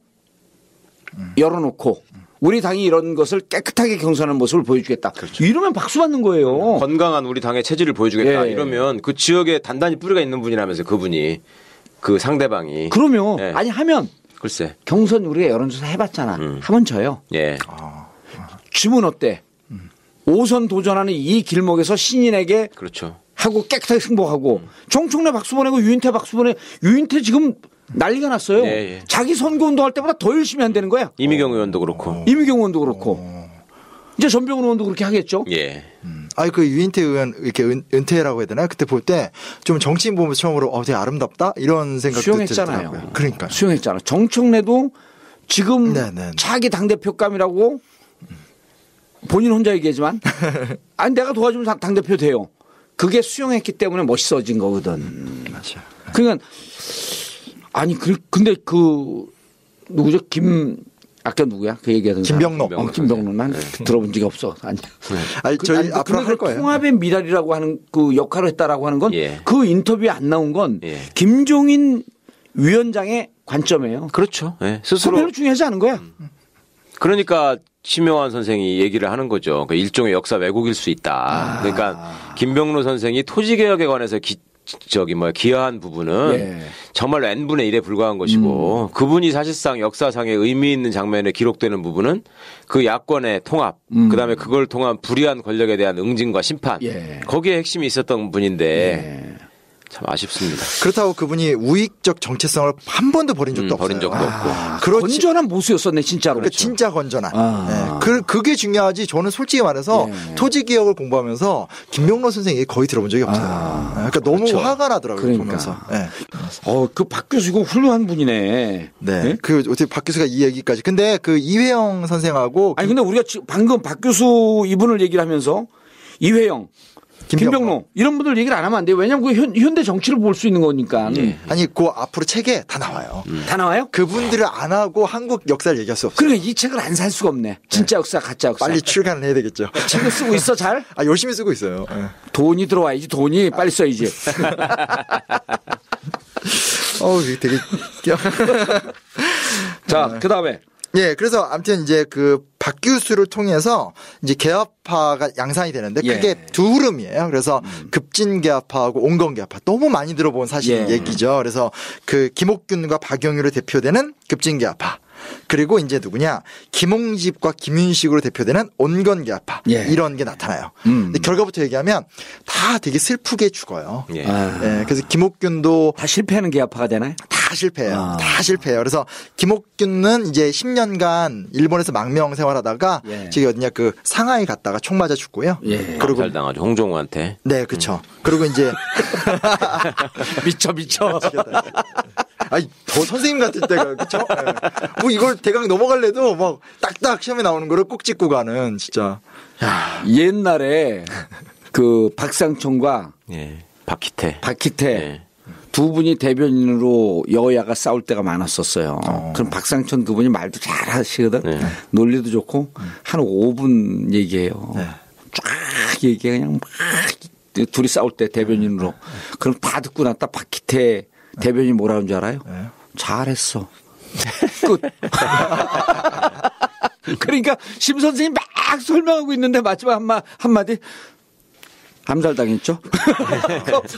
[SPEAKER 3] 열어놓고 우리 당이 이런 것을 깨끗하게 경선하는 모습을 보여주겠다.
[SPEAKER 5] 그렇죠.
[SPEAKER 3] 이러면 박수 받는 거예요.
[SPEAKER 5] 건강한 우리 당의 체질을 보여주겠다.
[SPEAKER 3] 예.
[SPEAKER 5] 이러면 그 지역에 단단히 뿌리가 있는 분이라면서 그분이 그 상대방이.
[SPEAKER 3] 그러면
[SPEAKER 5] 예.
[SPEAKER 3] 아니 하면
[SPEAKER 5] 글쎄.
[SPEAKER 3] 경선 우리가 여론조사 해봤잖아. 하면 져요.
[SPEAKER 5] 예.
[SPEAKER 3] 지문 어때? 5선 도전하는 이 길목에서 신인에게
[SPEAKER 5] 그렇죠.
[SPEAKER 3] 하고 깨끗하게 승복하고 정청래 박수 보내고 유인태 박수 보내. 유인태 지금 난리가 났어요.
[SPEAKER 5] 예, 예.
[SPEAKER 3] 자기 선거운동 할 때보다 더 열심히 한다는 거야.
[SPEAKER 5] 이미경 의원도 그렇고.
[SPEAKER 3] 이미경 의원도 그렇고. 이제 전병훈 의원도 그렇게 하겠죠.
[SPEAKER 5] 예.
[SPEAKER 4] 아니 그 유인태 의원 이렇게 은퇴라고 해야 되나요? 그때 볼 때 좀 정치인 보면서 처음으로 되게 아름답다 이런 생각도
[SPEAKER 3] 수용했잖아요.
[SPEAKER 4] 들더라고요. 그러니까
[SPEAKER 3] 수용했잖아. 정청래도 지금
[SPEAKER 4] 네네.
[SPEAKER 3] 차기 당대표감이라고 본인 혼자 얘기하지만 아니 내가 도와주면 당대표 돼요. 그게 수용했기 때문에 멋있어진 거거든.
[SPEAKER 4] 맞아요.
[SPEAKER 3] 그러니까 아니 근데 그 누구죠? 아까 누구야? 그 얘기하던
[SPEAKER 4] 김병록.
[SPEAKER 3] 김병록. 난 들어본 적이 없어. 아니.
[SPEAKER 4] 아니 저희 앞으로 할 거예요.
[SPEAKER 3] 통합의 미랄이라고 하는 그 역할을 했다라고 하는 건
[SPEAKER 5] 예.
[SPEAKER 3] 그 인터뷰에 안 나온 건
[SPEAKER 5] 예.
[SPEAKER 3] 김종인 위원장의 관점이에요.
[SPEAKER 5] 그렇죠. 예.
[SPEAKER 3] 그거
[SPEAKER 5] 스스로.
[SPEAKER 3] 별로 중요하지 않은 거야.
[SPEAKER 5] 그러니까 심영환 선생이 얘기를 하는 거죠. 그 일종의 역사 왜곡일 수 있다. 그러니까 김병로 선생이 토지개혁에 관해서 기여한 부분은
[SPEAKER 3] 예.
[SPEAKER 5] 정말 n분의 1에 불과한 것이고 그분이 사실상 역사상에 의미 있는 장면에 기록되는 부분은 그 야권의 통합 그다음에 그걸 통한 불의한 권력에 대한 응징과 심판
[SPEAKER 3] 예.
[SPEAKER 5] 거기에 핵심이 있었던 분인데
[SPEAKER 3] 예.
[SPEAKER 5] 참 아쉽습니다.
[SPEAKER 4] 그렇다고 그분이 우익적 정체성을 한 번도 버린 적도 없어요.
[SPEAKER 5] 버린 적도 없고.
[SPEAKER 4] 그렇지.
[SPEAKER 3] 건전한 모수였었네 진짜로.
[SPEAKER 4] 그러니까 진짜 건전한.
[SPEAKER 3] 아.
[SPEAKER 4] 네. 그게 중요하지. 저는 솔직히 말해서
[SPEAKER 3] 예.
[SPEAKER 4] 토지개혁을 공부하면서 김병로 선생이 거의 들어본 적이 없어요. 그러니까 너무
[SPEAKER 3] 그렇죠.
[SPEAKER 4] 화가 나더라고요.
[SPEAKER 3] 그러니까.
[SPEAKER 4] 보면서. 네.
[SPEAKER 3] 그 박 교수 이거 훌륭한 분이네.
[SPEAKER 4] 네.
[SPEAKER 3] 예?
[SPEAKER 4] 그 어떻게 박 교수가 이 얘기까지. 근데 그 이회영 선생하고
[SPEAKER 3] 아니 근데 우리가 방금 박 교수 이분을 얘기를 하면서 이회영, 김병로 이런 분들 얘기를 안 하면 안 돼요. 왜냐하면 그 현대 정치를 볼 수 있는 거니까.
[SPEAKER 4] 아니 그 앞으로 책에 다 나와요.
[SPEAKER 3] 다 나와요?
[SPEAKER 4] 그분들을 안 하고 한국 역사를 얘기할 수 없어요.
[SPEAKER 3] 그러니까 이 책을 안 살 수가 없네. 진짜 역사, 가짜 역사.
[SPEAKER 4] 빨리 출간을 해야 되겠죠.
[SPEAKER 3] 책을 쓰고 있어 잘?
[SPEAKER 4] 열심히 쓰고 있어요. 네.
[SPEAKER 3] 돈이 들어와야지 돈이 빨리 써야지.
[SPEAKER 4] 이게 되게
[SPEAKER 3] 자, 그다음에
[SPEAKER 4] 예, 그래서 아무튼 이제 그 박 교수를 통해서 이제 개화파가 양산이 되는데
[SPEAKER 3] 예.
[SPEAKER 4] 그게 두 흐름이에요. 그래서 급진 개화파하고 온건 개화파 너무 많이 들어본 사실
[SPEAKER 3] 예.
[SPEAKER 4] 얘기죠. 그래서 그 김옥균과 박영유로 대표되는 급진 개화파. 그리고 이제 누구냐 김홍집과 김윤식으로 대표되는 온건개화파
[SPEAKER 3] 예.
[SPEAKER 4] 이런 게 나타나요. 근데 결과부터 얘기하면 다 되게 슬프게 죽어요.
[SPEAKER 5] 예.
[SPEAKER 4] 예, 그래서 김옥균도
[SPEAKER 3] 다 실패하는 개화파가 되나요?
[SPEAKER 4] 다 실패해요. 다 실패해요. 그래서 김옥균은 이제 10년간 일본에서 망명 생활하다가
[SPEAKER 3] 예.
[SPEAKER 4] 저기 어디냐 그 상하이 갔다가 총 맞아 죽고요.
[SPEAKER 3] 예.
[SPEAKER 4] 그리고
[SPEAKER 5] 살당하죠 홍종우한테.
[SPEAKER 4] 네, 그렇죠. 그리고 이제
[SPEAKER 3] 미쳐.
[SPEAKER 4] 아니 더 선생님 같을 때가 그렇죠. 뭐 이걸 대강 넘어갈래도 막 딱딱 시험에 나오는 거를 꼭 짚고 가는 진짜.
[SPEAKER 3] 옛날에 그 박상총과
[SPEAKER 5] 예. 박희태.
[SPEAKER 3] 박희태
[SPEAKER 5] 예.
[SPEAKER 3] 두 분이 대변인으로 여야가 싸울 때가 많았었어요. 그럼 박상천 그분이 말도 잘 하시거든.
[SPEAKER 5] 네.
[SPEAKER 3] 논리도 좋고 한 5분 얘기해요.
[SPEAKER 4] 네.
[SPEAKER 3] 쫙 얘기해 그냥 막 둘이 싸울 때 대변인으로. 그럼 다 듣고 났다 박희태 대변인 뭐라 하는 줄 알아요?
[SPEAKER 4] 네.
[SPEAKER 3] 잘했어. 끝. 그러니까 심 선생님 막 설명하고 있는데 마지막 한마디 암살당했죠?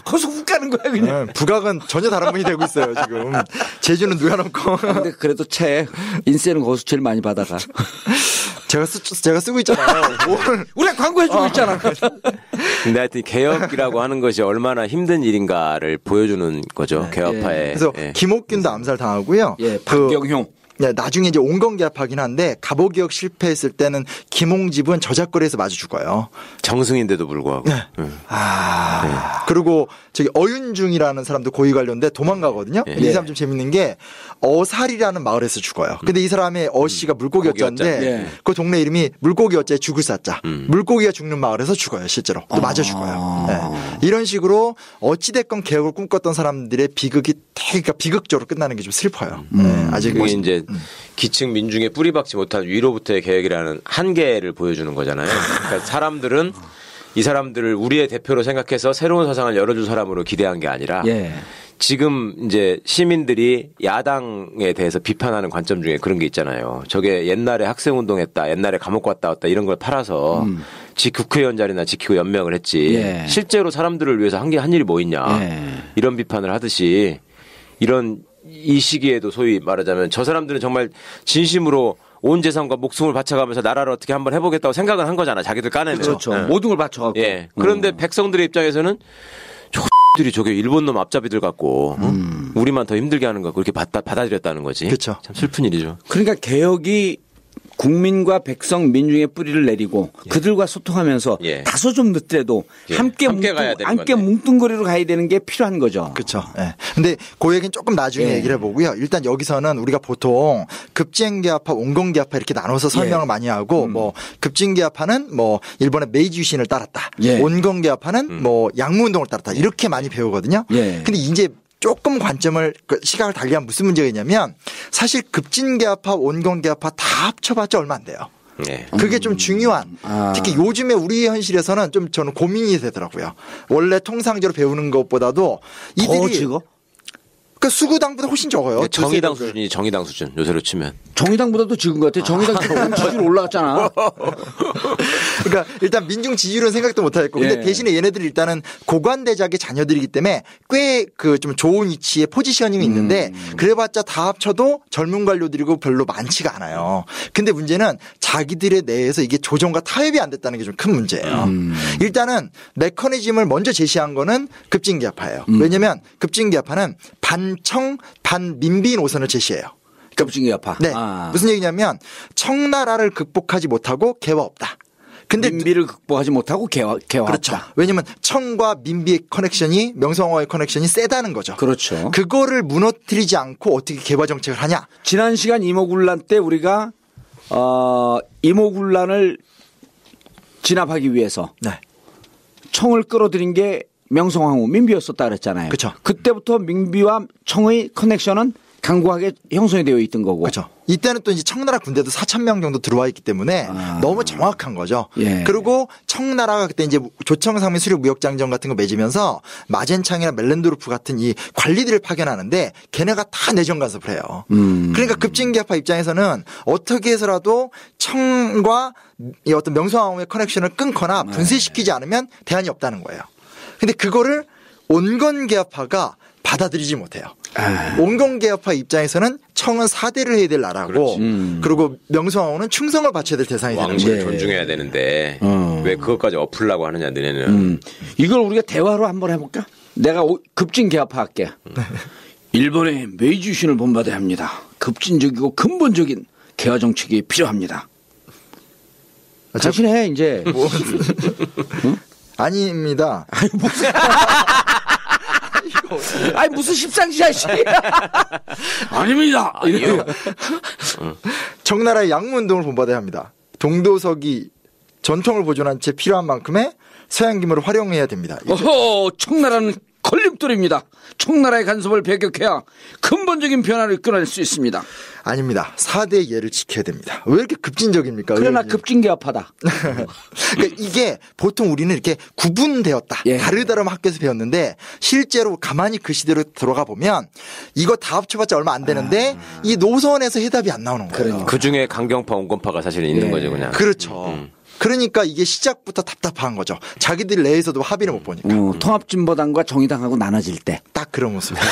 [SPEAKER 3] 거기서 훅 가는 거야 그냥.
[SPEAKER 4] 네, 부각은 전혀 다른 분이 되고 있어요 지금. 제주는 누워놓고.
[SPEAKER 3] 근데 그래도 책 인세는 거기서 제일 많이 받아가.
[SPEAKER 4] 제가 쓰고 있잖아요. 뭘.
[SPEAKER 3] 우리가 광고해주고 있잖아.
[SPEAKER 5] 근데 하여튼 개혁이라고 하는 것이 얼마나 힘든 일인가를 보여주는 거죠. 개혁파에.
[SPEAKER 4] 그래서
[SPEAKER 5] 예.
[SPEAKER 4] 김옥균도 암살 당하고요.
[SPEAKER 3] 예, 박경용.
[SPEAKER 4] 네, 나중에 이제 온건개합하긴 한데 갑오개혁 실패했을 때는 김홍집은 저작거리에서 마주 죽어요.
[SPEAKER 5] 정승인데도 불구하고.
[SPEAKER 4] 네. 그리고 저기 어윤중이라는 사람도 고위 관료인데 도망가거든요. 근데 이 사람 좀 재밌는 게 어살이라는 마을에서 죽어요. 근데 이 사람의 어씨가 물고기 어자인데
[SPEAKER 3] 예.
[SPEAKER 4] 그 동네 이름이 물고기 어자에 죽을 사자. 물고기가 죽는 마을에서 죽어요. 실제로. 또 맞아 죽어요. 네. 이런 식으로 어찌됐건 개혁을 꿈꿨던 사람들의 비극이 그러니까 비극적으로 끝나는 게 좀 슬퍼요. 네, 아직
[SPEAKER 5] 그게 이제 기층 민중에 뿌리박지 못한 위로부터의 개혁이라는 한계를 보여주는 거잖아요. 그러니까 사람들은 이 사람들을 우리의 대표로 생각해서 새로운 세상을 열어줄 사람으로 기대한 게 아니라
[SPEAKER 3] 예.
[SPEAKER 5] 지금 이제 시민들이 야당에 대해서 비판하는 관점 중에 그런 게 있잖아요. 저게 옛날에 학생운동했다, 옛날에 감옥 갔다 왔다 이런 걸 팔아서 지 국회의원 자리나 지키고 연명을 했지.
[SPEAKER 3] 예.
[SPEAKER 5] 실제로 사람들을 위해서 한 일이 뭐 있냐.
[SPEAKER 3] 예.
[SPEAKER 5] 이런 비판을 하듯이 이 시기에도 소위 말하자면 저 사람들은 정말 진심으로 온 재산과 목숨을 바쳐가면서 나라를 어떻게 한번 해보겠다고 생각은 한 거잖아. 자기들 까내면.
[SPEAKER 3] 그렇죠.
[SPEAKER 5] 예.
[SPEAKER 3] 모든 걸 바쳐갖고.
[SPEAKER 5] 예. 그런데 백성들의 입장에서는 들이 저게 일본 놈 앞잡이들 같고 우리만 더 힘들게 하는 거 그렇게 받아들였다는 거지.
[SPEAKER 4] 그렇죠.
[SPEAKER 5] 참 슬픈 일이죠.
[SPEAKER 3] 그러니까 개혁이 국민과 백성 민중의 뿌리를 내리고 그들과 소통하면서
[SPEAKER 5] 예.
[SPEAKER 3] 다소 좀 늦더라도
[SPEAKER 5] 예.
[SPEAKER 3] 함께
[SPEAKER 5] 가야 되는
[SPEAKER 3] 함께
[SPEAKER 5] 건데.
[SPEAKER 3] 뭉뚱그리로 가야 되는 게 필요한 거죠.
[SPEAKER 4] 그렇죠. 예. 근데 그 얘기는 조금 나중에
[SPEAKER 3] 예.
[SPEAKER 4] 얘기를 해보고요. 일단 여기서는 우리가 보통 급진개합파, 온건개합파 이렇게 나눠서 설명을
[SPEAKER 3] 예.
[SPEAKER 4] 많이 하고 뭐 급진개합파는 뭐 일본의 메이지 유신을 따랐다.
[SPEAKER 3] 예.
[SPEAKER 4] 온건개합파는 뭐 양무운동을 따랐다. 이렇게 많이 배우거든요.
[SPEAKER 3] 예.
[SPEAKER 4] 근데 이제 조금 관점을 시각을 달리하면 무슨 문제가 있냐면 사실 급진개합파, 온건개합파 다 합쳐봤자 얼마 안 돼요.
[SPEAKER 5] 예.
[SPEAKER 4] 그게 좀 중요한 특히 요즘에 우리 현실에서는 좀 저는 고민이 되더라고요. 원래 통상적으로 배우는 것보다도
[SPEAKER 3] 더
[SPEAKER 4] 이들이
[SPEAKER 3] 지금
[SPEAKER 4] 그러니까 수구당보다 훨씬 적어요.
[SPEAKER 5] 정의당 수준이 정의당 수준 요새로 치면.
[SPEAKER 3] 정의당보다도 지금 것 같아. 정의당 지지율 올라갔잖아.
[SPEAKER 4] 그러니까 일단 민중 지지율은 생각도 못 하겠고 근데
[SPEAKER 3] 예.
[SPEAKER 4] 대신에 얘네들이 일단은 고관대작의 자녀들이기 때문에 꽤 그 좀 좋은 위치에 포지셔닝이 있는데 그래봤자 다 합쳐도 젊은 관료들이고 별로 많지가 않아요. 근데 문제는 자기들의 내에서 이게 조정과 타협이 안 됐다는 게 좀 큰 문제예요. 일단은 메커니즘을 먼저 제시한 거는 급진개합파예요. 왜냐하면 급진개합파는 반청 반민비 노선을 제시해요.
[SPEAKER 3] 급진개합파.
[SPEAKER 4] 네. 무슨 얘기냐면 청나라를 극복하지 못하고 개화 없다. 근데
[SPEAKER 3] 민비를 극복하지 못하고 개화
[SPEAKER 4] 그렇죠.
[SPEAKER 3] 없다.
[SPEAKER 4] 왜냐면 청과 민비의 커넥션이 명성황후의 커넥션이 세다는 거죠.
[SPEAKER 3] 그렇죠.
[SPEAKER 4] 그거를 무너뜨리지 않고 어떻게 개화 정책을 하냐?
[SPEAKER 3] 지난 시간 이모군란 때 우리가 이모군란을 진압하기 위해서
[SPEAKER 4] 네.
[SPEAKER 3] 청을 끌어들인 게 명성황후 민비였었다 그랬잖아요.
[SPEAKER 4] 그쵸.
[SPEAKER 3] 그때부터 민비와 청의 커넥션은 강고하게 형성이 되어 있던 거고.
[SPEAKER 4] 그렇죠. 이때는 또 이제 청나라 군대도 4,000명 정도 들어와 있기 때문에 너무 정확한 거죠.
[SPEAKER 3] 예.
[SPEAKER 4] 그리고 청나라가 그때 이제 조청상민 수륙 무역장전 같은 거 맺으면서 마젠창이나 멜렌도르프 같은 이 관리들을 파견하는데 걔네가 다 내정 간섭을 해요. 그러니까 급진개합파 입장에서는 어떻게 해서라도 청과 이 어떤 명성황후의 커넥션을 끊거나 분쇄시키지 않으면 대안이 없다는 거예요. 근데 그거를 온건개합파가 받아들이지 못해요. 온건개합파 입장에서는 청은 사대를 해야 될 나라고 그리고 명성황후는 충성을 바쳐야 될 대상이 되는
[SPEAKER 5] 왕실을
[SPEAKER 4] 거예요.
[SPEAKER 5] 존중해야 되는데 왜 그것까지 엎으려고 하느냐 너네는.
[SPEAKER 3] 이걸 우리가 대화로 한번 해볼까? 내가 급진개합파 할게. 일본의 메이지 유신을 본받아야 합니다. 급진적이고 근본적인 개화 정책이 필요합니다. 자신해 이제.
[SPEAKER 4] 아닙니다.
[SPEAKER 3] 아니 무슨 십상시야 씨. 아닙니다.
[SPEAKER 5] 아니요.
[SPEAKER 4] 청나라의 양무운동을 본받아야 합니다. 동도서기 전통을 보존한 채 필요한 만큼의 서양기물을 활용해야 됩니다.
[SPEAKER 3] 어허, 청나라는 걸림돌입니다. 청나라의 간섭을 배격해야 근본적인 변화를 끌어낼 수 있습니다.
[SPEAKER 4] 아닙니다. 4대 예를 지켜야 됩니다. 왜 이렇게 급진적입니까?
[SPEAKER 3] 그러나 급진개합하다.
[SPEAKER 4] 그러니까 이게 보통 우리는 이렇게 구분되었다.
[SPEAKER 3] 예.
[SPEAKER 4] 다르다라면 학교에서 배웠는데 실제로 가만히 그 시대로 들어가 보면 이거 다 합쳐봤자 얼마 안 되는데 이 노선에서 해답이 안 나오는 거예요.
[SPEAKER 5] 그 중에 강경파 온건파가 사실 있는
[SPEAKER 3] 예.
[SPEAKER 5] 거죠 그냥.
[SPEAKER 4] 그렇죠. 그러니까 이게 시작부터 답답한 거죠. 자기들 내에서도 합의를 못 보니까.
[SPEAKER 3] 통합진보당과 정의당하고 나눠질 때.
[SPEAKER 4] 딱 그런 모습이에요.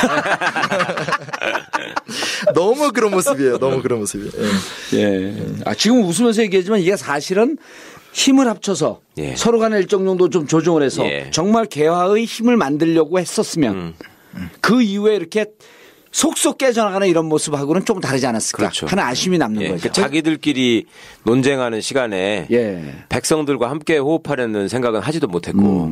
[SPEAKER 4] 너무 그런 모습이에요. 너무 그런 모습이에요.
[SPEAKER 3] 예. 지금 웃으면서 얘기하지만 이게 사실은 힘을 합쳐서
[SPEAKER 5] 예.
[SPEAKER 3] 서로 간에 일정 정도 좀 조정을 해서
[SPEAKER 5] 예.
[SPEAKER 3] 정말 개화의 힘을 만들려고 했었으면 그 이후에 이렇게 속속 깨져나가는 이런 모습하고는 좀 다르지 않았을까
[SPEAKER 5] 그렇죠.
[SPEAKER 3] 하는 아쉬움이 남는
[SPEAKER 5] 예.
[SPEAKER 3] 거죠.
[SPEAKER 5] 그 자기들끼리 논쟁하는 시간에
[SPEAKER 3] 예.
[SPEAKER 5] 백성들과 함께 호흡하려는 생각은 하지도 못했고.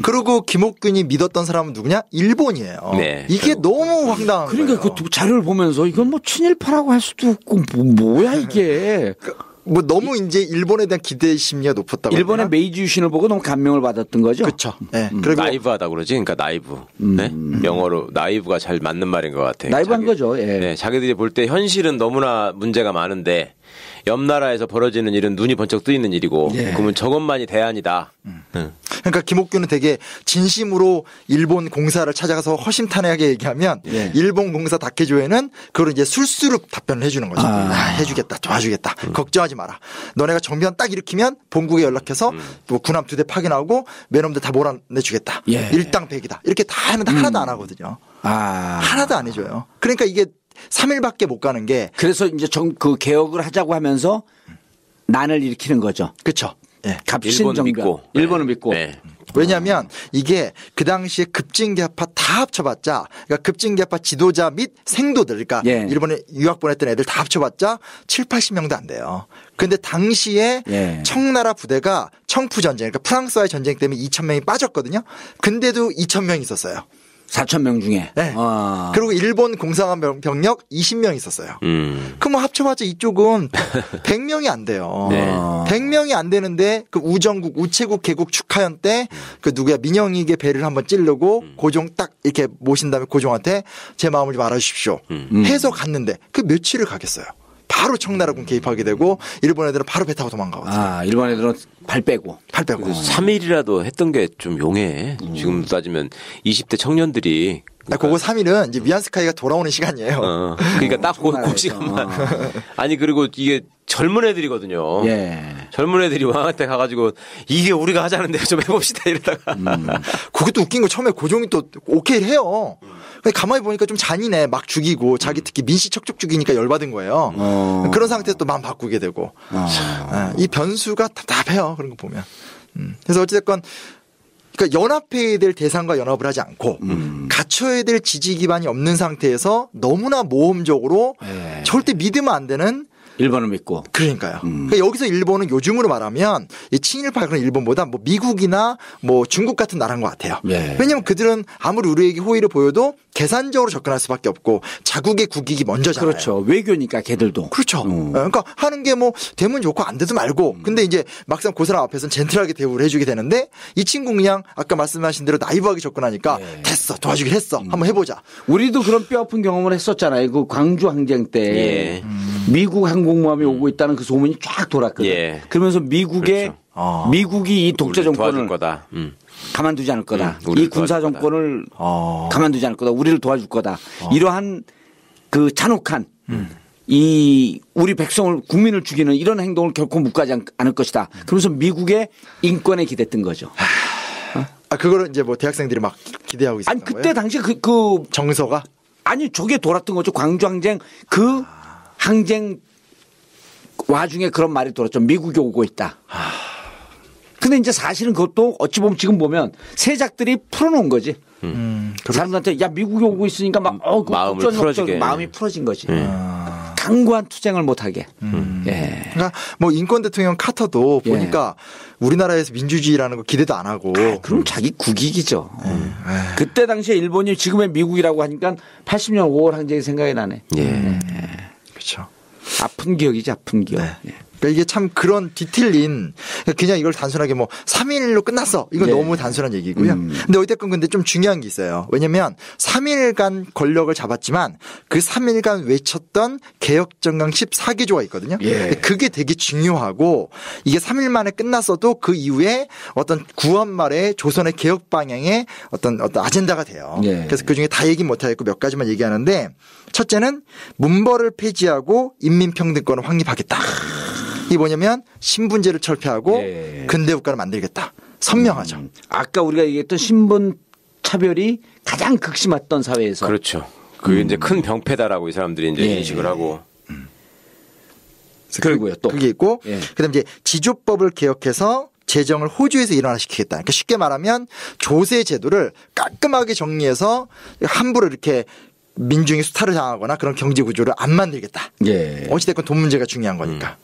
[SPEAKER 4] 그리고 김옥균이 믿었던 사람은 누구냐? 일본이에요.
[SPEAKER 5] 네.
[SPEAKER 4] 이게 너무 황당한
[SPEAKER 3] 그러니까
[SPEAKER 4] 거예요.
[SPEAKER 3] 그 자료를 보면서 이건 뭐 친일파라고 할 수도 없고 뭐야 이게.
[SPEAKER 4] 뭐 너무 이제 일본에 대한 기대 심리가 높았다고.
[SPEAKER 3] 일본의 메이지 유신을 보고 너무 감명을 받았던 거죠.
[SPEAKER 4] 그렇죠. 네. 그리고
[SPEAKER 5] 나이브하다 그러지. 그러니까 나이브. 네? 영어로 나이브가 잘 맞는 말인 것 같아요.
[SPEAKER 3] 나이브한 거죠. 예.
[SPEAKER 5] 네, 자기들이 볼 때 현실은 너무나 문제가 많은데 옆 나라에서 벌어지는 일은 눈이 번쩍 뜨이는 일이고 그러면 저것만이 대안이다.
[SPEAKER 4] 그러니까 김옥규는 되게 진심으로 일본 공사를 찾아가서 허심탄회하게 얘기하면 일본 공사 다케조에는 그걸 이제 술수록 답변을 해주는 거죠. 해주겠다, 도와주겠다, 걱정하지 마라. 너네가 정변 딱 일으키면 본국에 연락해서 뭐 군함 2대 파견하고 매놈들 다 몰아내주겠다. 일당백이다. 이렇게 다 하는데 하나도 안 하거든요. 하나도 안 해줘요. 그러니까 이게 3일밖에 못 가는 게.
[SPEAKER 3] 그래서 이제 그 개혁을 하자고 하면서 난을 일으키는 거죠.
[SPEAKER 4] 그렇죠. 네.
[SPEAKER 3] 갑신정변. 일본을 믿고.
[SPEAKER 5] 네.
[SPEAKER 4] 왜냐하면 이게 그 당시에 급진계파 다 합쳐봤자, 그러니까 급진계파 지도자 및 생도들, 그러니까 일본에 유학 보냈던 애들 다 합쳐봤자 7, 80명도 안 돼요. 근데 당시에 청나라 부대가 청푸전쟁, 그러니까 프랑스와의 전쟁 때문에 2,000명이 빠졌거든요. 근데도 2,000명이 있었어요.
[SPEAKER 3] 4,000명 중에.
[SPEAKER 4] 네. 그리고 일본 공상화 병력 20명 있었어요. 그럼 뭐 합쳐봤자 이쪽은 100명이 안 돼요. 100명이 안 되는데 그 우정국, 우체국 개국 축하연 때 그 누구야 민영익의 배를 한번 찌르고 고종 딱 이렇게 모신 다음에 고종한테 제 마음을 좀 알아주십시오. 해서 갔는데 그 며칠을 가겠어요. 바로 청나라군 개입하게 되고 일본 애들은 바로 배 타고 도망가거든요.
[SPEAKER 3] 일본 애들은 팔 빼고.
[SPEAKER 5] 3일이라도 했던 게 좀 용해. 지금 따지면 20대 청년들이.
[SPEAKER 4] 그거 3일은 이제 미안스카이가 돌아오는 시간이에요.
[SPEAKER 5] 그러니까 딱 그 시간만. 아니 그리고 이게 젊은 애들이거든요. 젊은 애들이 왕한테 가가지고 이게 우리가 하자는데 좀 해봅시다 이러다가.
[SPEAKER 4] 그것도 웃긴 거 처음에 고종이 또 오케이를 해요. 근데 가만히 보니까 좀 잔인해. 막 죽이고 자기 특히 민씨 척척 죽이니까 열받은 거예요. 그런 상태에서 또 마음 바꾸게 되고. 이 변수가 답답해요. 그런 거 보면. 그래서 어찌됐건 그러니까 연합해야 될 대상과 연합을 하지 않고 갖춰야 될 지지 기반이 없는 상태에서 너무나 모험적으로 절대 믿으면 안 되는
[SPEAKER 3] 일본을 믿고.
[SPEAKER 4] 그러니까요. 그러니까 여기서 일본은 요즘으로 말하면 이 친일파 그런 일본보다 뭐 미국이나 뭐 중국 같은 나라인 것 같아요. 왜냐하면 그들은 아무리 우리에게 호의를 보여도 계산적으로 접근할 수밖에 없고 자국의 국익이 먼저잖아요.
[SPEAKER 3] 그렇죠. 외교니까 걔들도.
[SPEAKER 4] 그렇죠. 그러니까 하는 게 뭐 되면 좋고 안 돼도 말고. 근데 이제 막상 그 사람 앞에서는 젠틀하게 대우를 해주게 되는데 이 친구 그냥 아까 말씀하신 대로 나이브하게 접근하니까 됐어 도와주긴 했어 한번 해보자.
[SPEAKER 3] 우리도 그런 뼈아픈 경험을 했었잖아요. 그 광주 항쟁 때 미국 항공모함이 오고 있다는 그 소문이 쫙 돌았거든요. 그러면서 미국의 미국이 이 독재 정권을
[SPEAKER 5] 거다.
[SPEAKER 3] 가만두지 않을 거다. 이 군사 정권을 가만두지 않을 거다. 우리를 도와줄 거다. 이러한 그 잔혹한 이 우리 백성을 국민을 죽이는 이런 행동을 결코 묵과하지 않을 것이다. 그러면서 미국의 인권에 기댔던 거죠.
[SPEAKER 4] 그거를 이제 뭐 대학생들이 막 기대하고 있었던
[SPEAKER 3] 아니 그때 당시 그
[SPEAKER 4] 정서가
[SPEAKER 3] 아니 저게 돌았던 거죠. 광주 항쟁 그 항쟁 와중에 그런 말이 돌았죠. 미국이 오고 있다. 근데 이제 사실은 그것도 어찌 보면 지금 보면 세작들이 풀어놓은 거지. 사람들한테 야 미국이 오고 있으니까 막
[SPEAKER 5] 마음을 풀어지게.
[SPEAKER 3] 마음이 풀어진 거지. 강구한 투쟁을 못하게.
[SPEAKER 4] 그러니까 뭐 인권 대통령 카터도 보니까 우리나라에서 민주주의라는 거 기대도 안 하고.
[SPEAKER 3] 그럼 자기 국익이죠. 그때 당시에 일본이 지금의 미국이라고 하니까 80년 5월 항쟁이 생각이 나네.
[SPEAKER 4] 그렇죠.
[SPEAKER 3] 아픈 기억이지 아픈 기억.
[SPEAKER 4] 그러니까 이게 참 그런 디테일인 그냥 이걸 단순하게 뭐 3일로 끝났어. 이건 너무 단순한 얘기고요. 근데 어쨌든 근데 좀 중요한 게 있어요. 왜냐면 3일간 권력을 잡았지만 그 3일간 외쳤던 개혁정강 14개조가 있거든요. 그게 되게 중요하고 이게 3일 만에 끝났어도 그 이후에 어떤 9월 말에 조선의 개혁 방향의 어떤 아젠다가 돼요. 그래서 그중에 다 얘기 못하겠고 몇 가지만 얘기하는데 첫째는 문벌을 폐지하고 인민평등권을 확립하겠다. 이게 뭐냐면 신분제를 철폐하고 근대국가를 만들겠다. 선명하죠.
[SPEAKER 3] 아까 우리가 얘기했던 신분 차별이 가장 극심했던 사회에서.
[SPEAKER 5] 그렇죠. 그게 이제 큰 병폐다라고 이 사람들이 이제 인식을 하고.
[SPEAKER 3] 그리고요 또
[SPEAKER 4] 그게 있고 그다음 이제 지조법을 개혁해서 재정을 호주에서 일원화시키겠다. 그러니까 쉽게 말하면 조세 제도를 깔끔하게 정리해서 함부로 이렇게 민중이 수탈을 당하거나 그런 경제 구조를 안 만들겠다.
[SPEAKER 3] 예.
[SPEAKER 4] 어찌됐건 돈 문제가 중요한 거니까.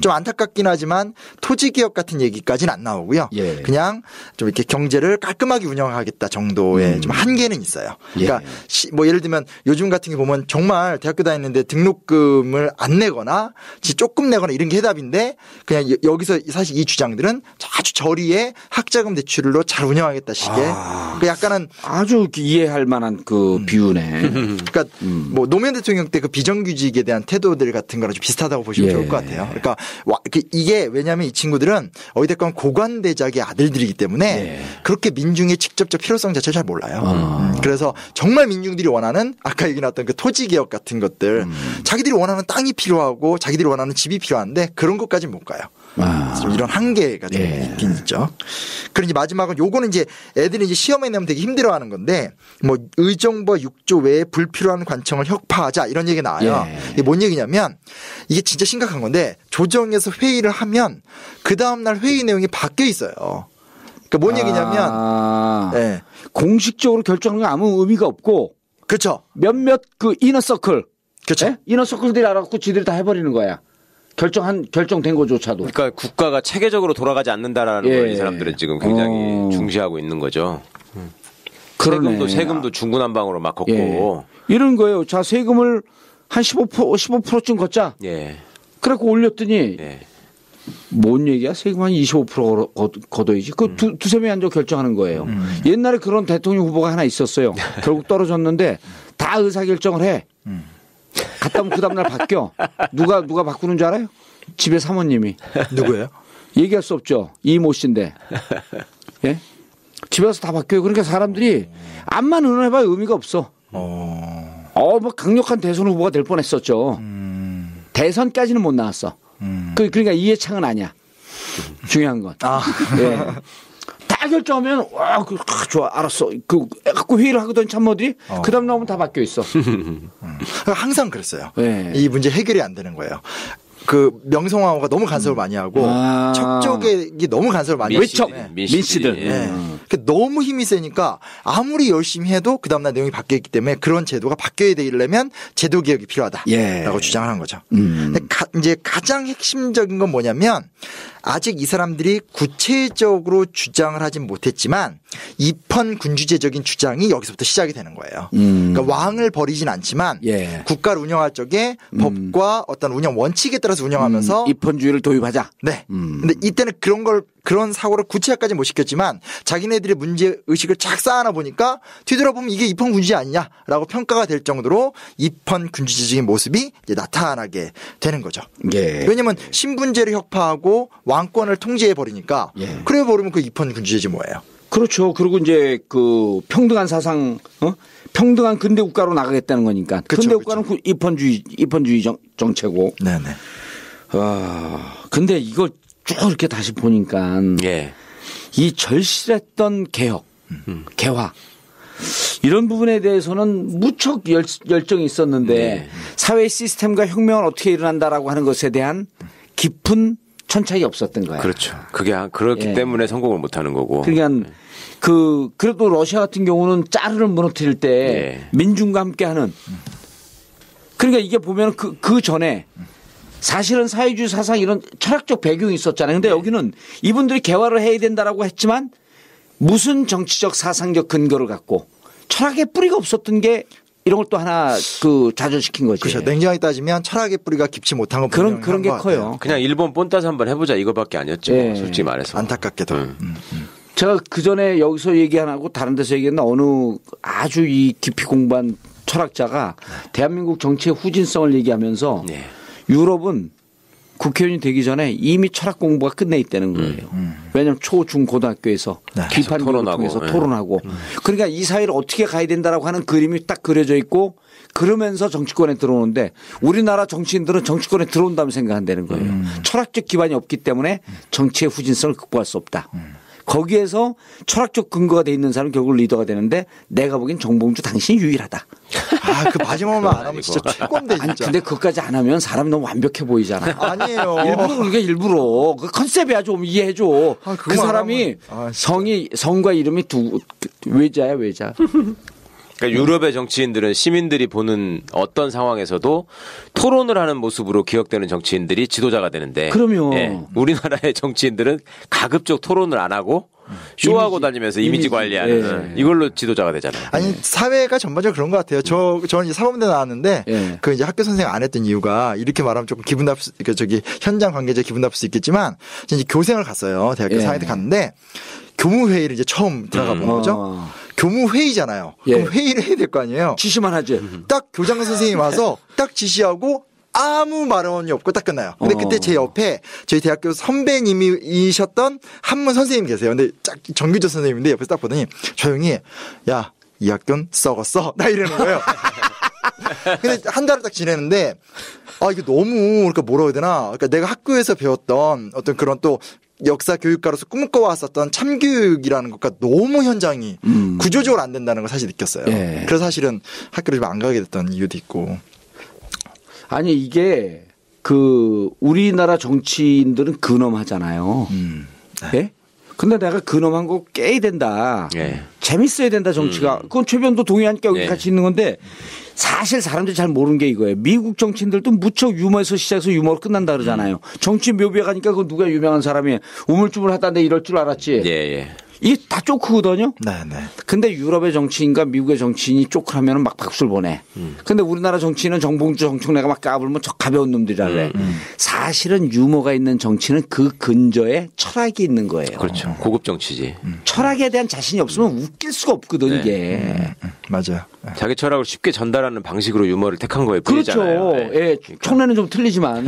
[SPEAKER 4] 좀 안타깝긴 하지만 토지개혁 같은 얘기까지는 안 나오고요.
[SPEAKER 3] 예.
[SPEAKER 4] 그냥 좀 이렇게 경제를 깔끔하게 운영하겠다 정도의 좀 한계는 있어요. 그러니까 뭐 예를 들면 요즘 같은 게 보면 정말 대학교 다니는데 등록금을 안 내거나 조금 내거나 이런 게 해답인데 그냥 여기서 사실 이 주장들은 아주 저리에 학자금 대출로 잘 운영하겠다 식의 그 약간은
[SPEAKER 3] 아주 이해할 만한 그 비유네.
[SPEAKER 4] 그러니까 뭐 노무현 대통령 때 그 비정규직에 대한 태도들 같은 거랑 좀 비슷하다고 보시면 좋을 것 같아요. 그러니까 이게 왜냐하면 이 친구들은 어찌됐건 고관대작의 아들들이기 때문에 그렇게 민중의 직접적 필요성 자체를 잘 몰라요. 그래서 정말 민중들이 원하는 아까 얘기 나왔던 그 토지개혁 같은 것들 자기들이 원하는 땅이 필요하고 자기들이 원하는 집이 필요한데 그런 것까지는 못 가요. 좀 이런 한계가 좀 있긴 있죠. 그리고 이제 마지막은 요거는 이제 애들이 이제 시험에 내면 되게 힘들어하는 건데 뭐 의정부 6조 외에 불필요한 관청을 혁파하자 이런 얘기 나와요. 이게 뭔 얘기냐면 이게 진짜 심각한 건데 조정에서 회의를 하면 그 다음날 회의 내용이 바뀌어 있어요. 그러니까 뭔 얘기냐면 네.
[SPEAKER 3] 공식적으로 결정하는 건 아무 의미가 없고
[SPEAKER 4] 그렇죠.
[SPEAKER 3] 몇몇 그 이너서클
[SPEAKER 4] 그렇죠.
[SPEAKER 3] 네? 이너서클들이 알아갖고 지들이 다 해버리는 거야. 결정된 거조차도.
[SPEAKER 5] 그러니까 국가가 체계적으로 돌아가지 않는다라는 걸 이 사람들은 지금 굉장히 중시하고 있는 거죠. 세금도 중구난방으로 막 걷고.
[SPEAKER 3] 이런 거예요. 자, 세금을 한 15%쯤 걷자. 그래갖고 올렸더니 뭔 얘기야? 세금 한 25% 걷어야지. 그 두세 명이 앉아 결정하는 거예요. 옛날에 그런 대통령 후보가 하나 있었어요. 결국 떨어졌는데 다 의사결정을 해. 갔다 오면 그 다음날 바뀌어. 누가 바꾸는 줄 알아요? 집에 사모님이.
[SPEAKER 4] 누구예요?
[SPEAKER 3] 얘기할 수 없죠. 이모 씨인데. 예? 집에 가서 다 바뀌어요. 그러니까 사람들이 암만 의논해봐야 의미가 없어. 뭐 강력한 대선 후보가 될 뻔했었죠. 대선까지는 못 나왔어. 그러니까 이해창은 아니야. 중요한 건. 예. 다 결정하면 좋아 알았어. 갖고 회의를 하거든 참모들이. 그다음 나오면 다 바뀌어 있어.
[SPEAKER 4] 항상 그랬어요.
[SPEAKER 3] 네.
[SPEAKER 4] 이 문제 해결이 안 되는 거예요. 그 명성황후가 너무 간섭을 많이 하고 척족이 너무 간섭을 많이
[SPEAKER 3] 외척 민씨들
[SPEAKER 4] 너무 힘이 세니까 아무리 열심히 해도 그 다음날 내용이 바뀌었기 때문에 그런 제도가 바뀌어야 되려면 제도 개혁이 필요하다라고 주장을 한 거죠. 근데 이제 가장 핵심적인 건 뭐냐면 아직 이 사람들이 구체적으로 주장을 하진 못했지만 입헌 군주제적인 주장이 여기서부터 시작이 되는 거예요. 그러니까 왕을 버리진 않지만 국가를 운영할 적에 법과 어떤 운영 원칙에 따라서 운영하면서
[SPEAKER 3] 입헌주의를 도입하자.
[SPEAKER 4] 네. 근데 이때는 그런 사고를 구체화까지 못 시켰지만 자기네들의 문제 의식을 착 쌓아놔 보니까 뒤돌아보면 이게 입헌 군주제 아니냐라고 평가가 될 정도로 입헌 군주제적인 모습이 이제 나타나게 되는 거죠. 왜냐하면 신분제를 혁파하고 왕권을 통제해 버리니까 그래 버리면 그 입헌 군주제지 뭐예요.
[SPEAKER 3] 그렇죠. 그리고 이제 그 평등한 사상, 평등한 근대 국가로 나가겠다는 거니까. 근대 국가는 입헌주의 정체고.
[SPEAKER 4] 네네.
[SPEAKER 3] 근데 이걸 쭉 이렇게 다시 보니까 이 절실했던 개혁, 개화 이런 부분에 대해서는 무척 열정이 있었는데 사회 시스템과 혁명은 어떻게 일어난다라고 하는 것에 대한 깊은 천착이 없었던 거예요.
[SPEAKER 5] 그렇죠. 그게 그렇기 때문에 성공을 못하는 거고.
[SPEAKER 3] 그러니까 그래도 러시아 같은 경우는 짜르를 무너뜨릴 때 민중과 함께하는. 그러니까 이게 보면 그 전에 사실은 사회주의 사상 이런 철학적 배경이 있었잖아요. 근데 여기는 이분들이 개화를 해야 된다라고 했지만 무슨 정치적 사상적 근거를 갖고 철학의 뿌리가 없었던 게 이런 걸 또 하나 좌절시킨 거지.
[SPEAKER 4] 그렇죠. 냉정하게 따지면 철학의 뿌리가 깊지 못한 건
[SPEAKER 3] 그런 게 커요.
[SPEAKER 5] 그냥 일본 본따서 한번 해보자 이거밖에 아니었죠. 솔직히 말해서.
[SPEAKER 4] 안타깝게도.
[SPEAKER 3] 제가 그 전에 여기서 얘기 안 하고 다른 데서 얘기했나 어느 아주 이 깊이 공부한 철학자가 대한민국 정치의 후진성을 얘기하면서 유럽은 국회의원이 되기 전에 이미 철학 공부가 끝내 있다는 거예요. 왜냐하면 초, 중, 고등학교에서 비판 교육을 통해서 토론하고 그러니까 이 사회를 어떻게 가야 된다라고 하는 그림이 딱 그려져 있고 그러면서 정치권에 들어오는데 우리나라 정치인들은 정치권에 들어온다면 생각한다는 거예요. 철학적 기반이 없기 때문에 정치의 후진성을 극복할 수 없다. 거기에서 철학적 근거가 돼 있는 사람은 결국 리더가 되는데 내가 보기엔 정봉주 당신이 유일하다.
[SPEAKER 4] 그 마지막만 안 하면 진짜 최고인데 진짜.
[SPEAKER 3] 아니 근데 그것까지 안 하면 사람이 너무 완벽해 보이잖아.
[SPEAKER 4] 아니에요.
[SPEAKER 3] 일부러 그 컨셉이야 좀 이해해줘. 그 사람이 성과 이름이 외자야 외자.
[SPEAKER 5] 그러니까 유럽의 정치인들은 시민들이 보는 어떤 상황에서도 토론을 하는 모습으로 기억되는 정치인들이 지도자가 되는데
[SPEAKER 3] 그럼요.
[SPEAKER 5] 예, 우리나라의 정치인들은 가급적 토론을 안 하고 쇼하고 다니면서 이미지 관리하는 이걸로 지도자가 되잖아요.
[SPEAKER 4] 아니 사회가 전반적으로 그런 것 같아요. 저는 이제 사범대 나왔는데 그 이제 학교 선생 안 했던 이유가 이렇게 말하면 조금 기분 나쁠 그러니까 저기 현장 관계자 기분 나쁠 수 있겠지만 이제 교생을 갔어요. 대학교 4학년 갔는데 교무 회의를 이제 처음 들어가 본 거죠. 교무 회의잖아요. 그럼 회의를 해야 될 거 아니에요.
[SPEAKER 3] 지시만 하지.
[SPEAKER 4] 딱 교장 선생님이 와서 딱 지시하고 아무 말원이 없고 딱 끝나요. 근데 그때 제 옆에 저희 대학교 선배님이셨던 한문 선생님 계세요. 근데 딱 정규조 선생님인데 옆에서 딱 보더니 조용히 야, 이 학교는 썩었어. 나 이러는 거예요. 근데 한 달을 딱 지내는데 아, 이게 너무 그러니까 뭐라 해야 되나? 그러니까 내가 학교에서 배웠던 어떤 그런 또 역사 교육가로서 꿈꿔왔었던 참교육이라는 것과 너무 현장이 구조적으로 안 된다는 걸 사실 느꼈어요. 그래서 사실은 학교를 좀 안 가게 됐던 이유도 있고.
[SPEAKER 3] 아니 이게 그 우리나라 정치인들은 근엄하잖아요. 예? 근데 내가 근엄한 거 깨야 된다. 재밌어야 된다 정치가. 그건 최변도 동의하니까 여기 같이 있는 건데 사실 사람들이 잘 모르는 게 이거예요. 미국 정치인들도 무척 유머에서 시작해서 유머로 끝난다 그러잖아요. 정치 묘비에 가니까 그 누가 유명한 사람이 우물쭈물하다는데 이럴 줄 알았지. 이게 다 쪼크거든요.
[SPEAKER 4] 네네.
[SPEAKER 3] 근데 유럽의 정치인과 미국의 정치인이 쪼크하면 막 박수를 보내. 근데 우리나라 정치인은 정봉주 정청래가 막 까불면 저 가벼운 놈들이라 그래. 사실은 유머가 있는 정치는 그 근저에 철학이 있는 거예요.
[SPEAKER 5] 그렇죠. 고급 정치지.
[SPEAKER 3] 철학에 대한 자신이 없으면 웃길 수가 없거든 이게.
[SPEAKER 4] 맞아요.
[SPEAKER 5] 자기 철학을 쉽게 전달하는 방식으로 유머를 택한 거에
[SPEAKER 3] 그렇죠.
[SPEAKER 5] 뿐이잖아요.
[SPEAKER 3] 예, 청래는 좀 틀리지만.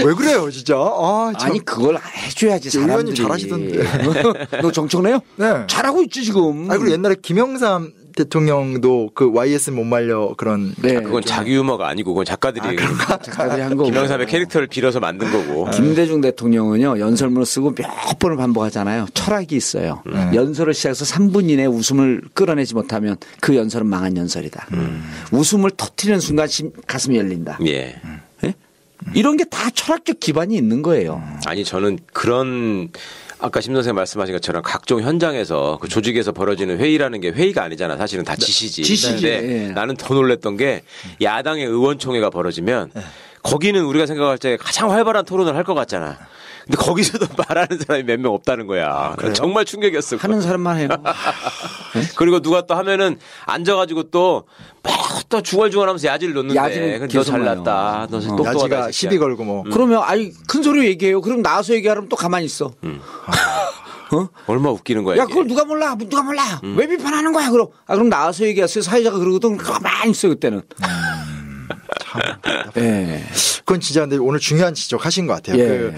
[SPEAKER 4] 왜 그래요, 진짜? 아,
[SPEAKER 3] 아니 그걸 해줘야지 사람들이.
[SPEAKER 4] 의원님 잘하시던데.
[SPEAKER 3] 너 정청래요?
[SPEAKER 4] 네.
[SPEAKER 3] 잘하고 있지 지금.
[SPEAKER 4] 아, 그리고 옛날에 김영삼 대통령도 그 YS 못 말려 그런.
[SPEAKER 3] 네.
[SPEAKER 5] 그건 자기 유머가 아니고 그건 작가들이
[SPEAKER 3] 작가들이 한 거고.
[SPEAKER 5] 김영삼의 캐릭터를 빌어서 만든 거고.
[SPEAKER 3] 김대중 대통령은요 연설문을 쓰고 몇 번을 반복하잖아요. 철학이 있어요. 연설을 시작해서 3분 이내에 웃음을 끌어내지 못하면 그 연설은 망한 연설이다. 웃음을 터뜨리는 순간 가슴이 열린다.
[SPEAKER 5] 예.
[SPEAKER 3] 예? 이런 게 다 철학적 기반이 있는 거예요.
[SPEAKER 5] 아니 저는 그런 아까 심 선생 말씀하신 것처럼 각종 현장에서 그 조직에서 벌어지는 회의라는 게 회의가 아니잖아. 사실은 다 지시지.
[SPEAKER 3] 지시지.
[SPEAKER 5] 근데 나는 더 놀랬던 게 야당의 의원총회가 벌어지면 거기는 우리가 생각할 때 가장 활발한 토론을 할 것 같잖아. 근데 거기서도 말하는 사람이 몇 명 없다는 거야. 정말 충격이었어.
[SPEAKER 3] 하는 사람만 해요.
[SPEAKER 5] 그리고 누가 또 하면은 앉아가지고 또 중얼중얼하면서 야지를 놓는데 너 잘났다. 너 똑똑하다.
[SPEAKER 4] 야지가 시비 걸고 뭐.
[SPEAKER 3] 그러면 아니 큰 소리 얘기해요. 그럼 나와서 얘기하면 또 가만히 있어.
[SPEAKER 5] 얼마 웃기는 거야.
[SPEAKER 3] 야,
[SPEAKER 5] 이게.
[SPEAKER 3] 그걸 누가 몰라? 누가 몰라? 왜 비판하는 거야? 그럼 나와서 얘기하세요. 사회자가 그러거든. 가만히 있어요 그때는. 예.
[SPEAKER 4] 그건 진짜 근데 오늘 중요한 지적하신 것 같아요.
[SPEAKER 3] 예.